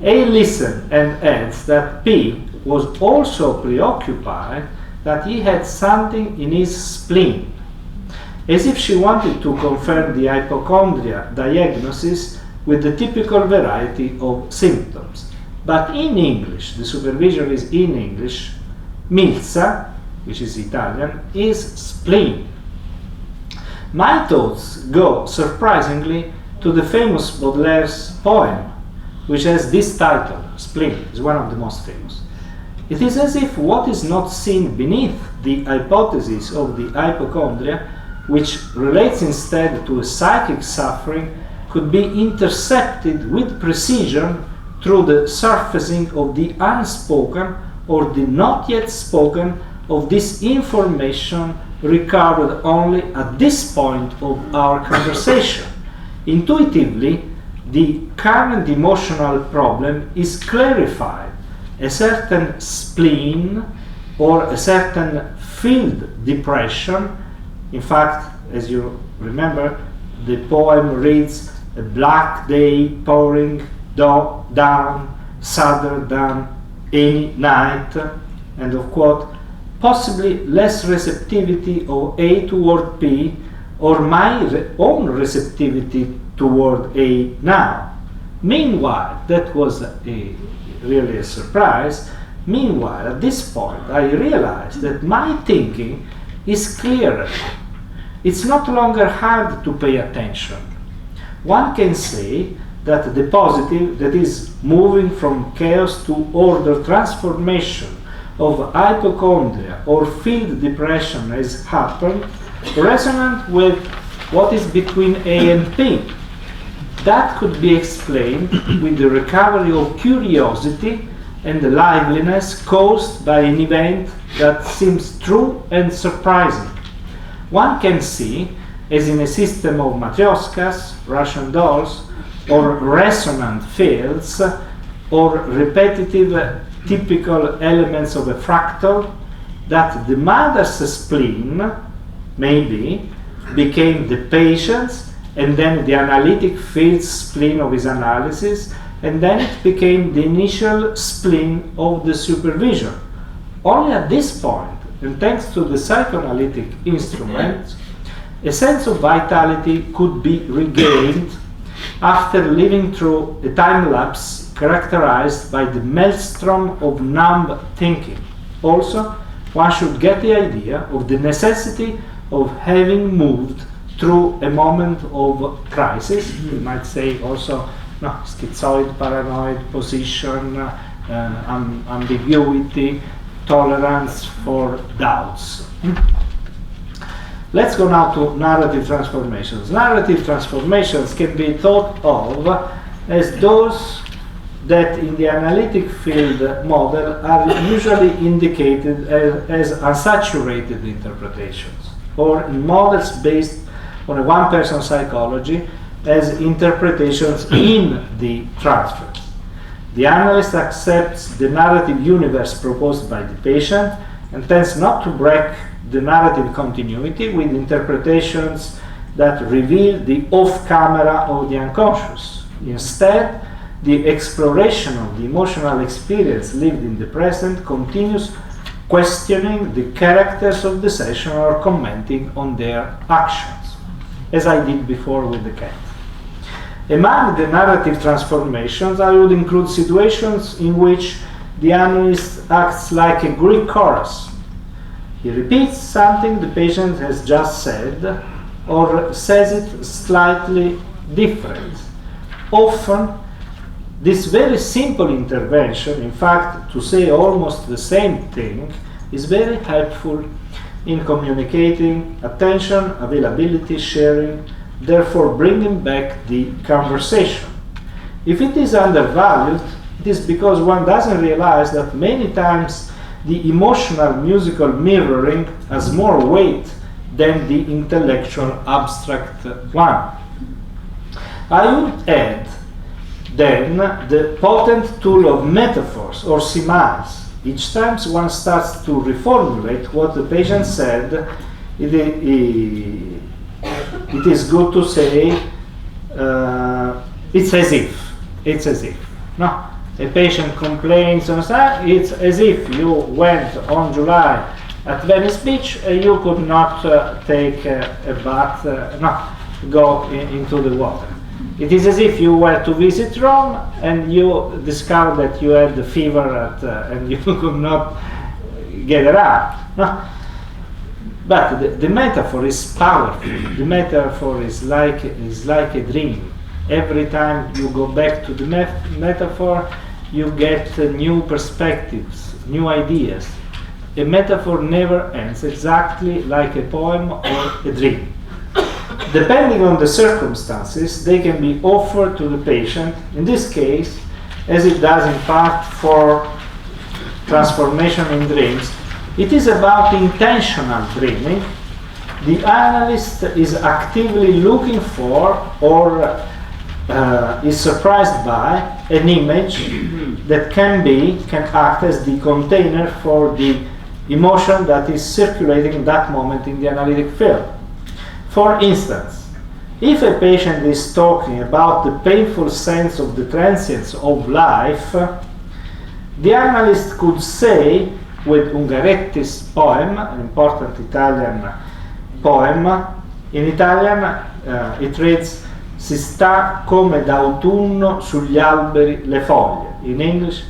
A listened and adds that P was also preoccupied that he had something in his spleen, as if she wanted to confirm the hypochondria diagnosis with the typical variety of symptoms. But in English, the supervision is in English, milza, which is Italian, is spleen. My thoughts go surprisingly to the famous Baudelaire's poem, which has this title, Spleen, is one of the most famous. It is as if what is not seen beneath the hypothesis of the hypochondria, which relates instead to a psychic suffering, could be intercepted with precision through the surfacing of the unspoken or the not yet spoken of this information recovered only at this point of our conversation. Intuitively, the current emotional problem is clarified. A certain spleen or a certain field depression. In fact, as you remember, the poem reads, a black day pouring down, sadder than any night, end of quote, possibly less receptivity of A toward P, or my own receptivity toward A now. Meanwhile, that was really a surprise. Meanwhile, at this point, I realized that my thinking is clearer. It's not longer hard to pay attention. One can say that the positive, that is, moving from chaos to order transformation of hypochondria or field depression has happened, resonant with what is between A and P. That could be explained with the recovery of curiosity and the liveliness caused by an event that seems true and surprising. One can see, as in a system of matrioskas, Russian dolls, or resonant fields, or repetitive typical elements of a fractal, that the mother's spleen, maybe, became the patient's, and then the analytic field's spleen of his analysis, and then it became the initial spleen of the supervision. Only at this point, and thanks to the psychoanalytic instruments, a sense of vitality could be regained after living through a time lapse characterized by the maelstrom of numb thinking. Also, one should get the idea of the necessity of having moved through a moment of crisis. We might say also schizoid, paranoid position, ambiguity, tolerance for doubts. Let's go now to narrative transformations. Narrative transformations can be thought of as those that in the analytic field model are usually indicated as unsaturated interpretations, or in models based on a one-person psychology as interpretations in the transfers. The analyst accepts the narrative universe proposed by the patient and tends not to break the narrative continuity with interpretations that reveal the off-camera of the unconscious. Instead, the exploration of the emotional experience lived in the present continues, questioning the characters of the session or commenting on their actions, as I did before with the cat. Among the narrative transformations, I would include situations in which the analyst acts like a Greek chorus. He repeats something the patient has just said, or says it slightly different. Often, this very simple intervention, in fact, to say almost the same thing, is very helpful in communicating attention, availability, sharing, therefore bringing back the conversation. If it is undervalued, it is because one doesn't realize that many times the emotional musical mirroring has more weight than the intellectual abstract one. I would add then the potent tool of metaphors or similes. Each time one starts to reformulate what the patient said, it is good to say it's as if. It's as if. No, a patient complains and says it's as if you went on July at Venice Beach and you could not take a bath, go into the water. It is as if you were to visit Rome and you discovered that you had the fever and you could not get around. No? But the metaphor is powerful. The metaphor is like a dream. Every time you go back to the metaphor, you get new perspectives, new ideas. A metaphor never ends, exactly like a poem or a dream. Depending on the circumstances, they can be offered to the patient, in this case, as it does in part for transformation in dreams. It is about intentional dreaming. The analyst is actively looking for or is surprised by an image that can act as the container for the emotion that is circulating in that moment in the analytic field. For instance, if a patient is talking about the painful sense of the transience of life, the analyst could say, with Ungaretti's poem, an important Italian poem, in Italian it reads, "Si sta come d'autunno sugli alberi le foglie." In English,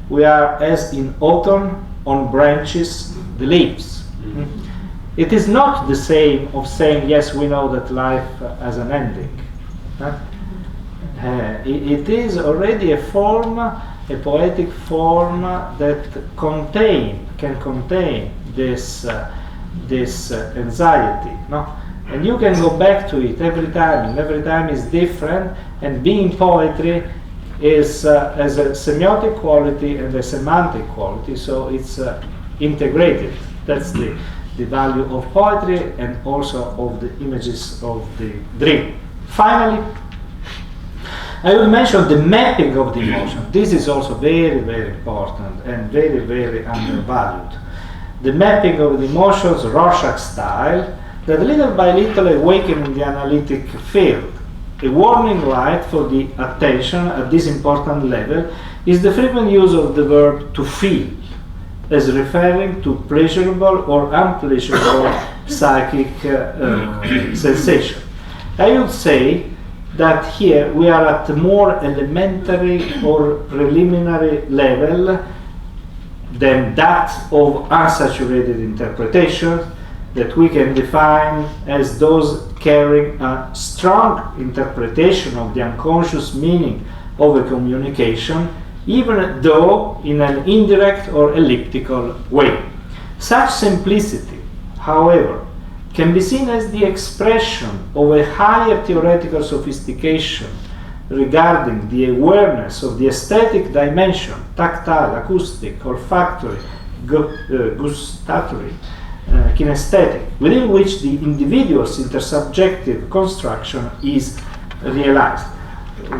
we are as in autumn on branches the leaves. Mm-hmm. It is not the same of saying, yes, we know that life has an ending. It is already a form, a poetic form that can contain this anxiety. No? And you can go back to it every time, and every time is different, and being poetry, has a semiotic quality and a semantic quality, so it's integrated. That's the value of poetry and also of the images of the dream. Finally, I will mention the mapping of the emotion. This is also very, very important and very, very undervalued. The mapping of the emotions, Rorschach style, that little by little awaken the analytic field. A warning light for the attention at this important level is the frequent use of the verb to feel, as referring to pleasurable or unpleasurable psychic sensation. I would say that here we are at a more elementary or preliminary level than that of unsaturated interpretation that we can define as those carrying a strong interpretation of the unconscious meaning of a communication, even though in an indirect or elliptical way. Such simplicity, however, can be seen as the expression of a higher theoretical sophistication regarding the awareness of the aesthetic dimension, tactile, acoustic, olfactory, gustatory, kinesthetic, within which the individual's intersubjective construction is realized.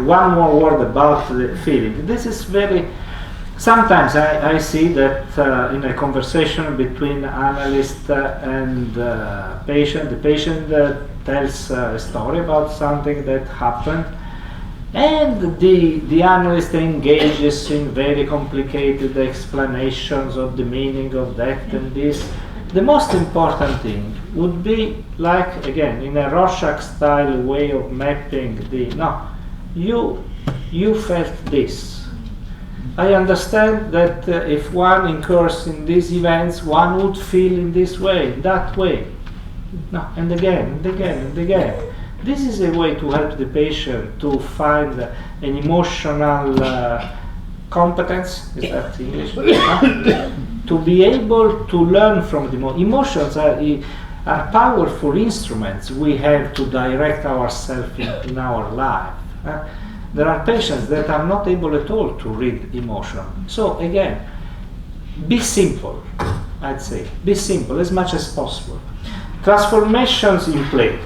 One more word about the feeling. This is very... Sometimes I see that in a conversation between analyst and patient, the patient tells a story about something that happened, and the analyst engages in very complicated explanations of the meaning of that and this. The most important thing would be, like, again, in a Rorschach style way of mapping the, no, you felt this. I understand that if one incurs in these events, one would feel in this way, that way. No, and again, and again, and again. This is a way to help the patient to find an emotional competence, is that English? To be able to learn from the emotions are powerful instruments we have to direct ourselves in our life. There are patients that are not able at all to read emotion. So again, be simple, I'd say. Be simple as much as possible. Transformations in play.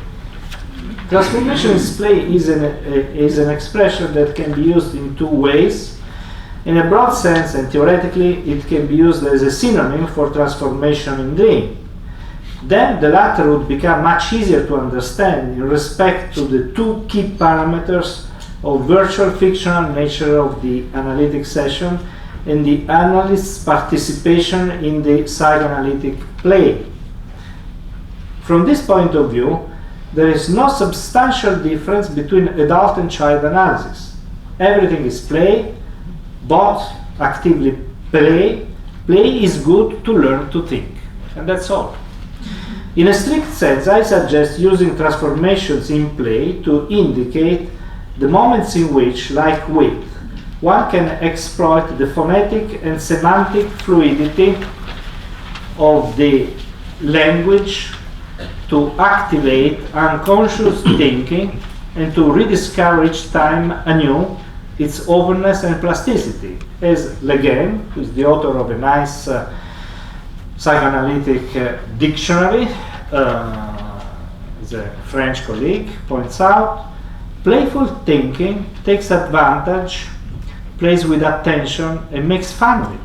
Transformation in play is an expression that can be used in two ways. In a broad sense and theoretically, it can be used as a synonym for transformation in dream. Then the latter would become much easier to understand in respect to the two key parameters of virtual fictional nature of the analytic session and the analyst's participation in the psychoanalytic play. From this point of view, there is no substantial difference between adult and child analysis. Everything is play, both actively play. Play is good to learn to think, and that's all. In a strict sense, I suggest using transformations in play to indicate the moments in which, like wit, one can exploit the phonetic and semantic fluidity of the language to activate unconscious thinking and to rediscover each time anew its openness and plasticity. As Le Guin, who is the author of a nice psychoanalytic dictionary, is a French colleague, points out, playful thinking takes advantage, plays with attention, and makes fun of it.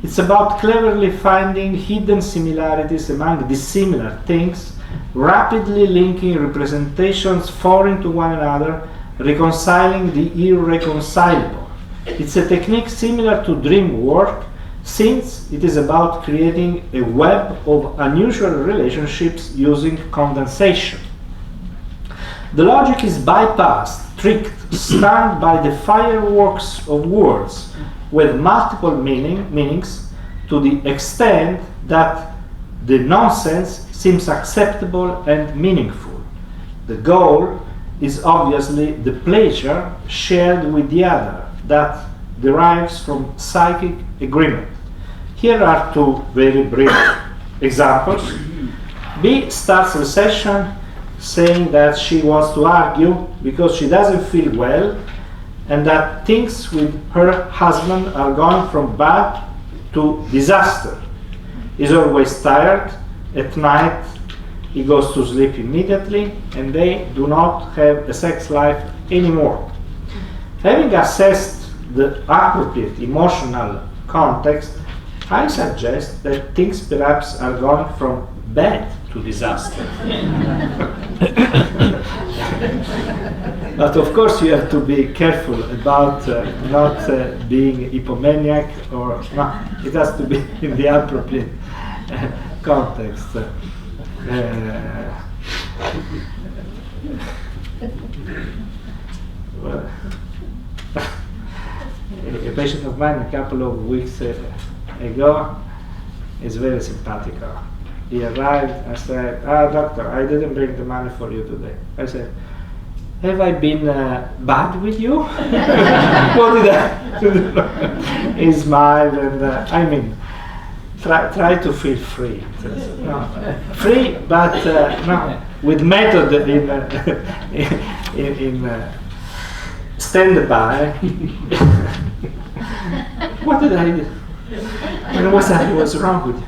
It's about cleverly finding hidden similarities among dissimilar things, rapidly linking representations foreign to one another, reconciling the irreconcilable. It's a technique similar to dream work, since it is about creating a web of unusual relationships using condensation. The logic is bypassed, tricked, stunned by the fireworks of words with multiple meanings to the extent that the nonsense seems acceptable and meaningful. The goal is obviously the pleasure shared with the other that derives from psychic agreement. Here are two very brief examples. B starts the session saying that she wants to argue because she doesn't feel well, and that things with her husband are going from bad to disaster. He's always tired. At night, he goes to sleep immediately, and they do not have a sex life anymore. Having assessed the appropriate emotional context, I suggest that things perhaps are going from bad to disaster. But of course you have to be careful about not being hypomaniac, or no, it has to be in the appropriate context. Well, a patient of mine a couple of weeks ago is very simpático. He arrived and said, doctor, I didn't bring the money for you today. I said, have I been bad with you? What did I do? He smiled and I mean, try to feel free. No, free, but no, with method in stand-by. What did I do? What's wrong with you?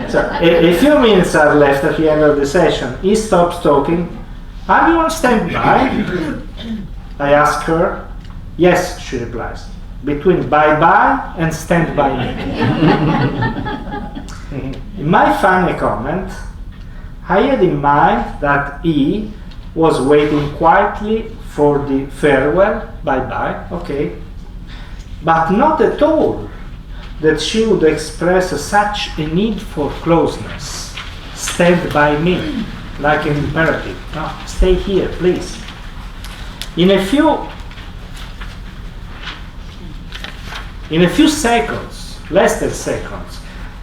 So a few minutes are left at the end of the session. He stops talking. Are you on standby? I ask her. Yes, she replies. Between bye-bye and stand by me. In my funny comment, I had in mind that he was waiting quietly for the farewell, bye-bye, okay, but not at all that she would express such a need for closeness. Stand by me, like an imperative. No, stay here, please. In a few seconds, less than seconds,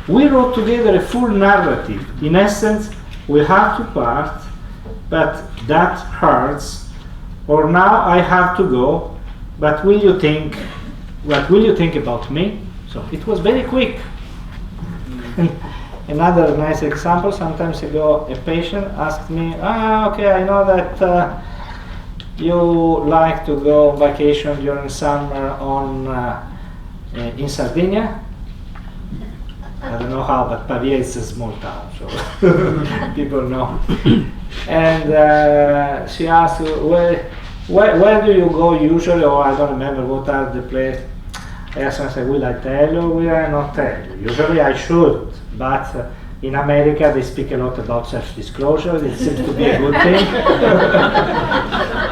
we wrote together a full narrative. In essence, we have to part, but that hurts. Or now I have to go, but what will you think about me? So it was very quick. Another nice example, sometimes ago a patient asked me, okay, I know that you like to go on vacation during summer in Sardinia. I don't know how, but Pavia is a small town, so people know. And she asked, where do you go usually, or I don't remember what are the places. I asked her, I said, will I tell you? Will I not tell you? Usually I should, but in America they speak a lot about self-disclosure. It seems to be a good thing.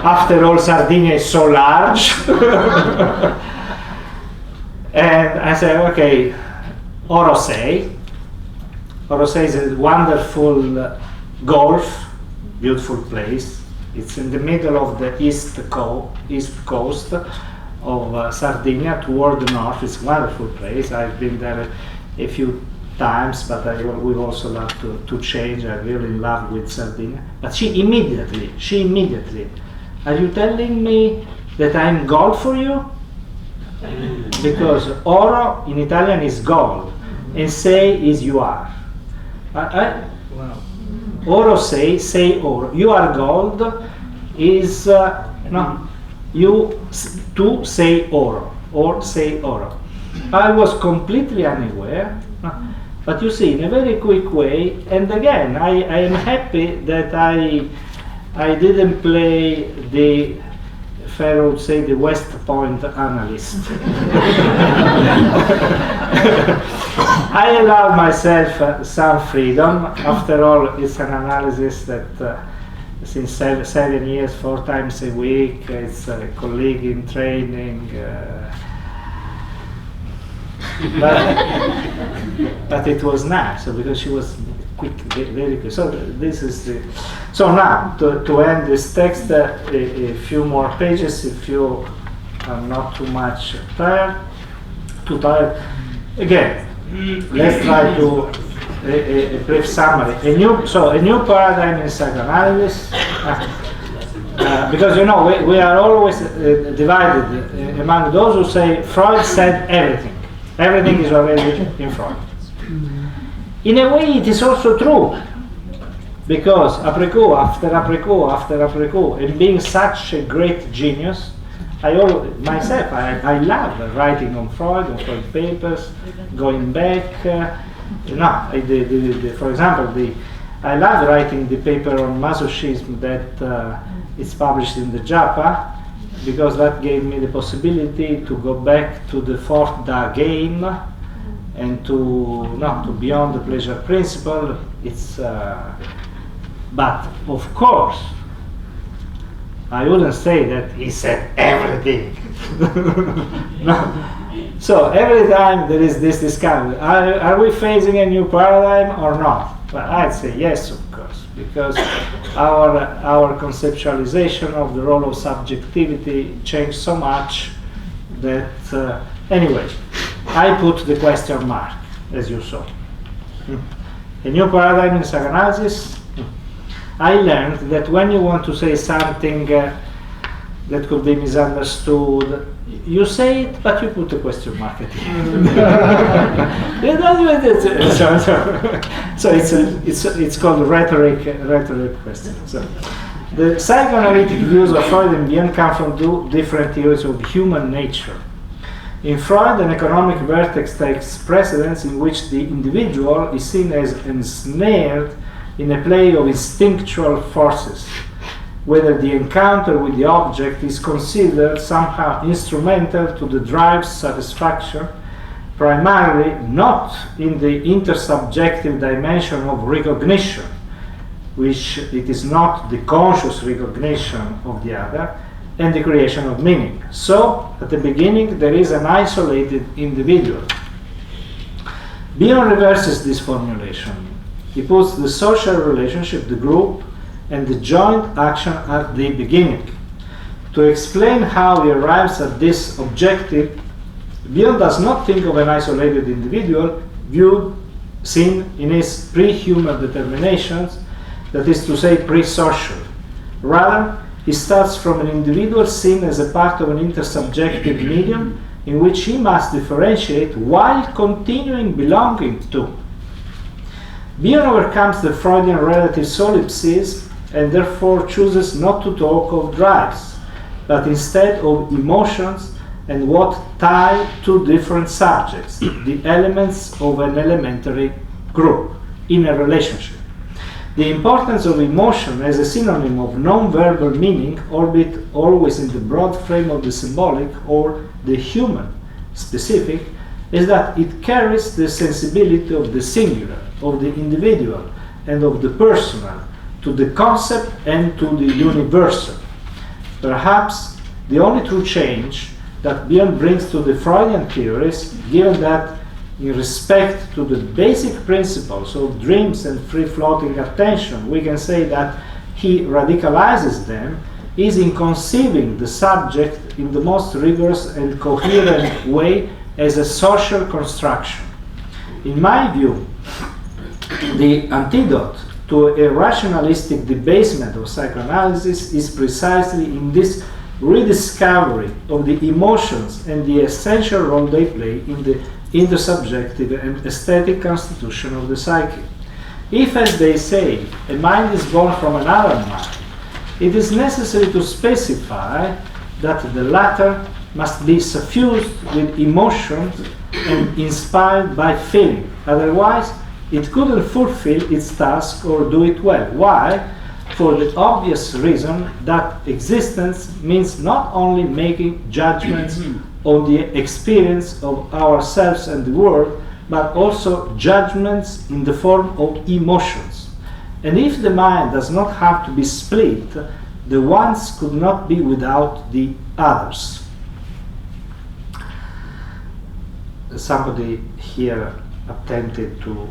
After all, Sardinia is so large. And I said, okay, Orosei. Orosei is a wonderful golf, beautiful place. It's in the middle of the east coast of Sardinia toward the north. It's a wonderful place. I've been there a few times, but we also love to change. I'm really in love with Sardinia. But she immediately, are you telling me that I'm gold for you? Because oro in Italian is gold, and sei is you are. Oro say oro. You are gold is no. You to say oro or say oro. I was completely unaware, but you see, in a very quick way. And again, I am happy that I didn't play the Pharaoh would say the West Point analyst. I allowed myself some freedom. After all, it's an analysis that since 7 years, 4 times a week, it's a colleague in training. But it was nice, so because she was quick, very quick. So this is the. So now to end this text, a few more pages. If you are not too much tired, again, let's try to a brief summary. A new paradigm in psychoanalysis. Because we are always divided among those who say Freud said everything. Everything is already in Freud. In a way, it is also true, because après coup, after après coup, and being such a great genius, myself, I love writing on Freud papers, going back. For example, I love writing the paper on masochism that is published in the JAPA, because that gave me the possibility to go back to the fourth Da game and to beyond the pleasure principle. But of course, I wouldn't say that he said everything. No. So every time there is this discussion, are we facing a new paradigm or not? Well, I'd say yes, of course, because our conceptualization of the role of subjectivity changed so much that anyway, I put the question mark, as you saw. A new paradigm in psychoanalysis. I learned that when you want to say something that could be misunderstood, you say it, but you put a question mark at the end. So it's called rhetoric question. So the psychoanalytic views of Freud and Bion come from two different theories of human nature. In Freud, an economic vertex takes precedence in which the individual is seen as ensnared in a play of instinctual forces, whether the encounter with the object is considered somehow instrumental to the drive's satisfaction, primarily not in the intersubjective dimension of recognition, which it is not the conscious recognition of the other, and the creation of meaning. So, at the beginning, there is an isolated individual. Bion reverses this formulation. He puts the social relationship, the group, and the joint action at the beginning. To explain how he arrives at this objective, Bion does not think of an isolated individual seen in his pre-human determinations, that is to say, pre-social. Rather, he starts from an individual seen as a part of an intersubjective medium in which he must differentiate while continuing belonging to. Bion overcomes the Freudian relative solipsism and therefore chooses not to talk of drives, but instead of emotions and what tie two different subjects, the elements of an elementary group, in a relationship. The importance of emotion as a synonym of non-verbal meaning, albeit always in the broad frame of the symbolic or the human specific, is that it carries the sensibility of the singular, of the individual, and of the personal, to the concept and to the universal. Perhaps the only true change that Bion brings to the Freudian theories, given that in respect to the basic principles of dreams and free-floating attention, we can say that he radicalizes them, is in conceiving the subject in the most rigorous and coherent way as a social construction. In my view, the antidote to a rationalistic debasement of psychoanalysis is precisely in this rediscovery of the emotions and the essential role they play in the intersubjective and aesthetic constitution of the psyche. If, as they say, a mind is born from another mind, it is necessary to specify that the latter must be suffused with emotions and inspired by feeling. Otherwise, it couldn't fulfill its task or do it well. Why? For the obvious reason that existence means not only making judgments on the experience of ourselves and the world, but also judgments in the form of emotions. And if the mind does not have to be split, the ones could not be without the others. Somebody here attempted to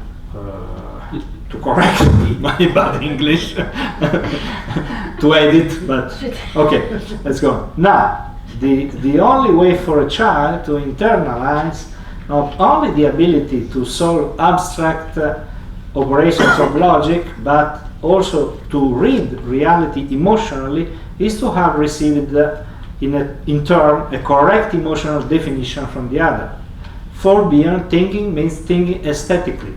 correct me, my bad English, to edit, but okay, let's go. Now, the only way for a child to internalize not only the ability to solve abstract operations of logic, but also to read reality emotionally, is to have received in turn a correct emotional definition from the other. For Bion, thinking means thinking aesthetically.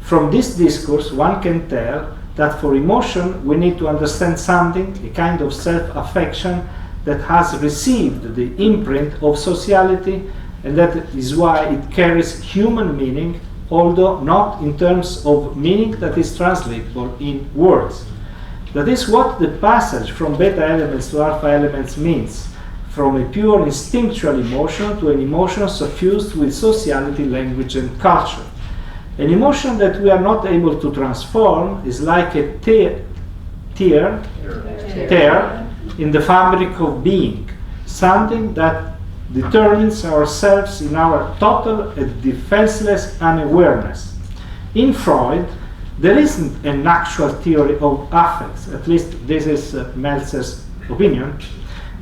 From this discourse, one can tell that for emotion we need to understand something, a kind of self-affection, that has received the imprint of sociality, and that is why it carries human meaning, although not in terms of meaning that is translatable in words. That is what the passage from beta elements to alpha elements means, from a pure instinctual emotion to an emotion suffused with sociality, language, and culture. An emotion that we are not able to transform is like a tear in the fabric of being, something that determines ourselves in our total and defenseless unawareness. In Freud, there isn't an actual theory of affects, at least this is Meltzer's opinion,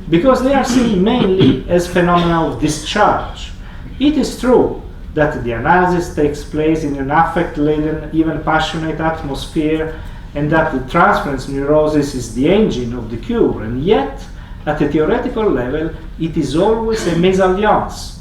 because they are seen mainly as phenomena of discharge. It is true that the analysis takes place in an affect-laden, even passionate atmosphere, and that the transference neurosis is the engine of the cure, and yet, at a theoretical level, it is always a mésalliance,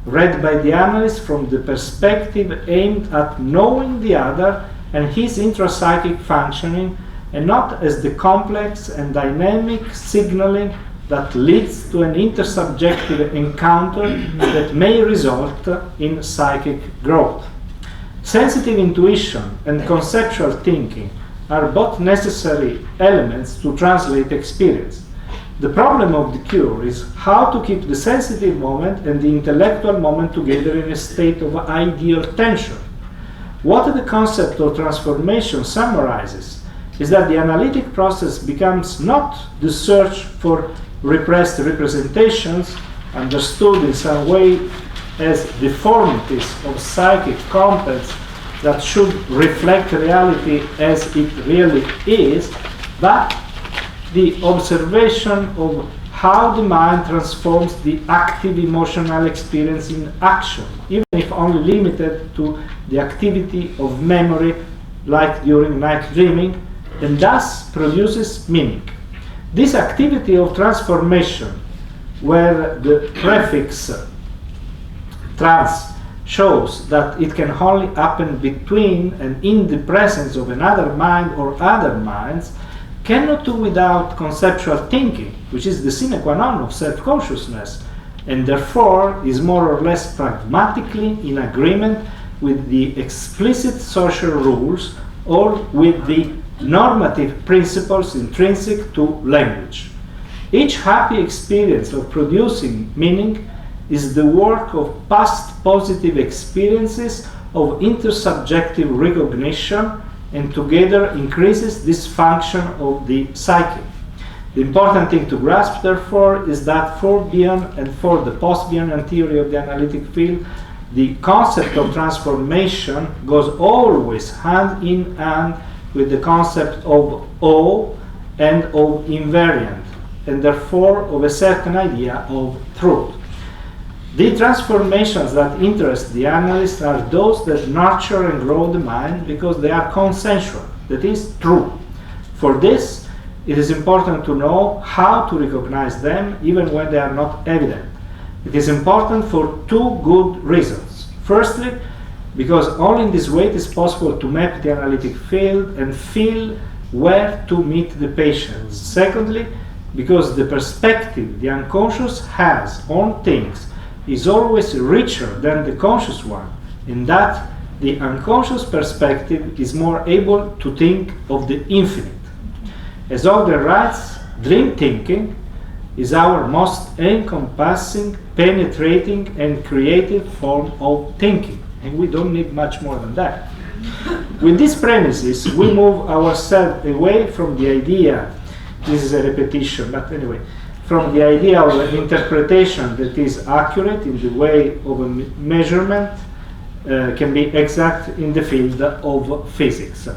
read by the analyst from the perspective aimed at knowing the other and his intrapsychic functioning, and not as the complex and dynamic signaling that leads to an intersubjective encounter that may result in psychic growth. Sensitive intuition and conceptual thinking are both necessary elements to translate experience. The problem of the cure is how to keep the sensitive moment and the intellectual moment together in a state of ideal tension. What the concept of transformation summarizes is that the analytic process becomes not the search for repressed representations, understood in some way as deformities of psychic contents that should reflect reality as it really is, but the observation of how the mind transforms the active emotional experience in action, even if only limited to the activity of memory, like during night dreaming, and thus produces meaning. This activity of transformation, where the prefix trans shows that it can only happen between and in the presence of another mind or other minds, cannot do without conceptual thinking, which is the sine qua non of self-consciousness, and therefore is more or less pragmatically in agreement with the explicit social rules or with the normative principles intrinsic to language. Each happy experience of producing meaning is the work of past positive experiences of intersubjective recognition, and together increases this function of the psyche. The important thing to grasp, therefore, is that for Bion and for the post-Bionian theory of the analytic field, the concept of transformation goes always hand in hand with the concept of awe and of invariant, and therefore of a certain idea of truth. The transformations that interest the analyst are those that nurture and grow the mind because they are consensual, that is, true. For this, it is important to know how to recognize them even when they are not evident. It is important for two good reasons. Firstly, because only in this way it is possible to map the analytic field and feel where to meet the patient. Secondly, because the perspective the unconscious has on things is always richer than the conscious one, in that the unconscious perspective is more able to think of the infinite. As Ogden writes, dream thinking is our most encompassing, penetrating, and creative form of thinking, and we don't need much more than that. With these premises, we move ourselves away from the idea, this is a repetition, but anyway, from the idea of an interpretation that is accurate in the way of a measurement can be exact in the field of physics.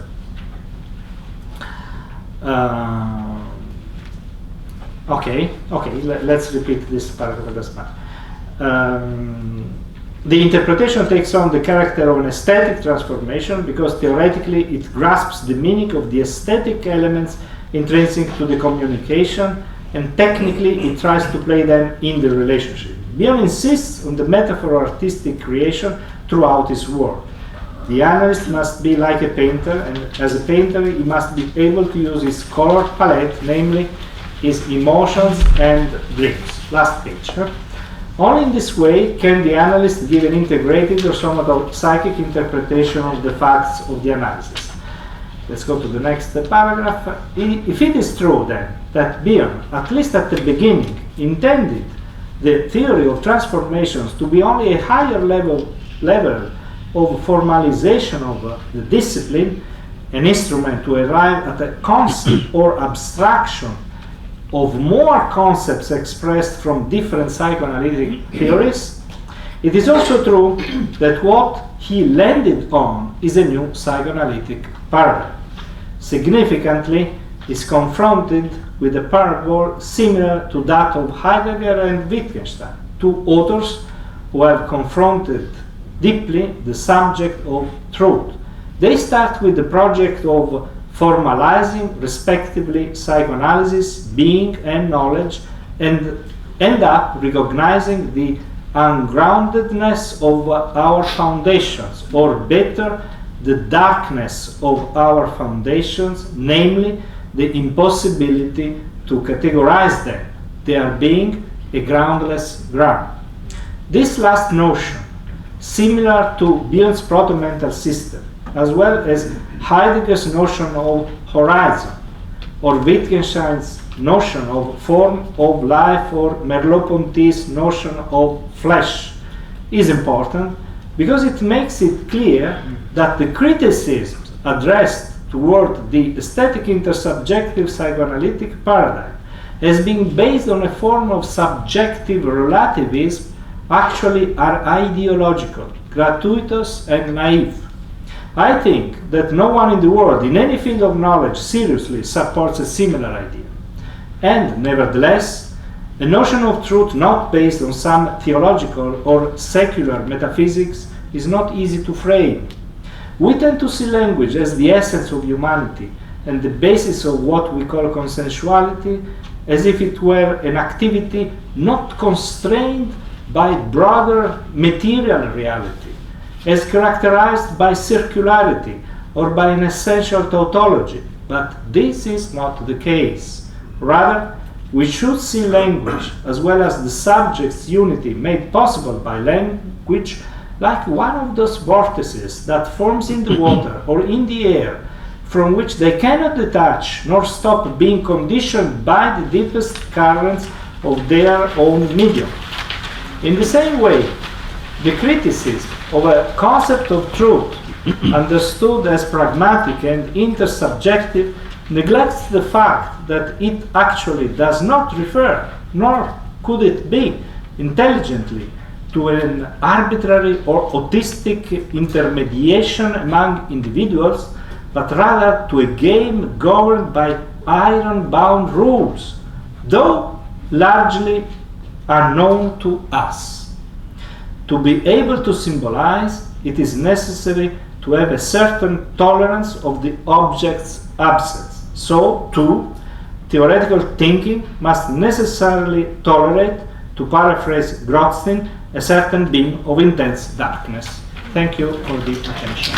Let's repeat this paragraph as well. The interpretation takes on the character of an aesthetic transformation because theoretically it grasps the meaning of the aesthetic elements intrinsic to the communication, and technically it tries to play them in the relationship. Bion insists on the metaphor of artistic creation throughout his work. The analyst must be like a painter, and as a painter he must be able to use his color palette, namely is emotions and dreams. Last page. Only in this way can the analyst give an integrated or somewhat psychic interpretation of the facts of the analysis. Let's go to the next paragraph. If it is true then that Bion, at least at the beginning, intended the theory of transformations to be only a higher level of formalization of the discipline, an instrument to arrive at a concept or abstraction of more concepts expressed from different psychoanalytic theories, it is also true that what he landed on is a new psychoanalytic paradigm. Significantly, is confronted with a parable similar to that of Heidegger and Wittgenstein, two authors who have confronted deeply the subject of truth. They start with the project of formalizing, respectively, psychoanalysis, being, and knowledge, and end up recognizing the ungroundedness of our foundations, or better, the darkness of our foundations, namely the impossibility to categorize them, their being a groundless ground. This last notion, similar to Bion's proto-mental system, as well as Heidegger's notion of horizon, or Wittgenstein's notion of form of life, or Merleau-Ponty's notion of flesh, is important because it makes it clear that the criticisms addressed toward the aesthetic intersubjective psychoanalytic paradigm as being based on a form of subjective relativism actually are ideological, gratuitous, and naive. I think that no one in the world in any field of knowledge seriously supports a similar idea. And nevertheless, a notion of truth not based on some theological or secular metaphysics is not easy to frame. We tend to see language as the essence of humanity and the basis of what we call consensuality, as if it were an activity not constrained by broader material reality, as characterized by circularity or by an essential tautology. But this is not the case. Rather, we should see language, as well as the subject's unity made possible by language, like one of those vortices that forms in the water or in the air, from which they cannot detach nor stop being conditioned by the deepest currents of their own medium. In the same way, the criticism of a concept of truth, understood as pragmatic and intersubjective, neglects the fact that it actually does not refer, nor could it be, intelligently, to an arbitrary or autistic intermediation among individuals, but rather to a game governed by iron-bound rules, though largely unknown to us. To be able to symbolize, it is necessary to have a certain tolerance of the object's absence. So, too, theoretical thinking must necessarily tolerate, to paraphrase Grotstein, a certain beam of intense darkness. Thank you for the attention.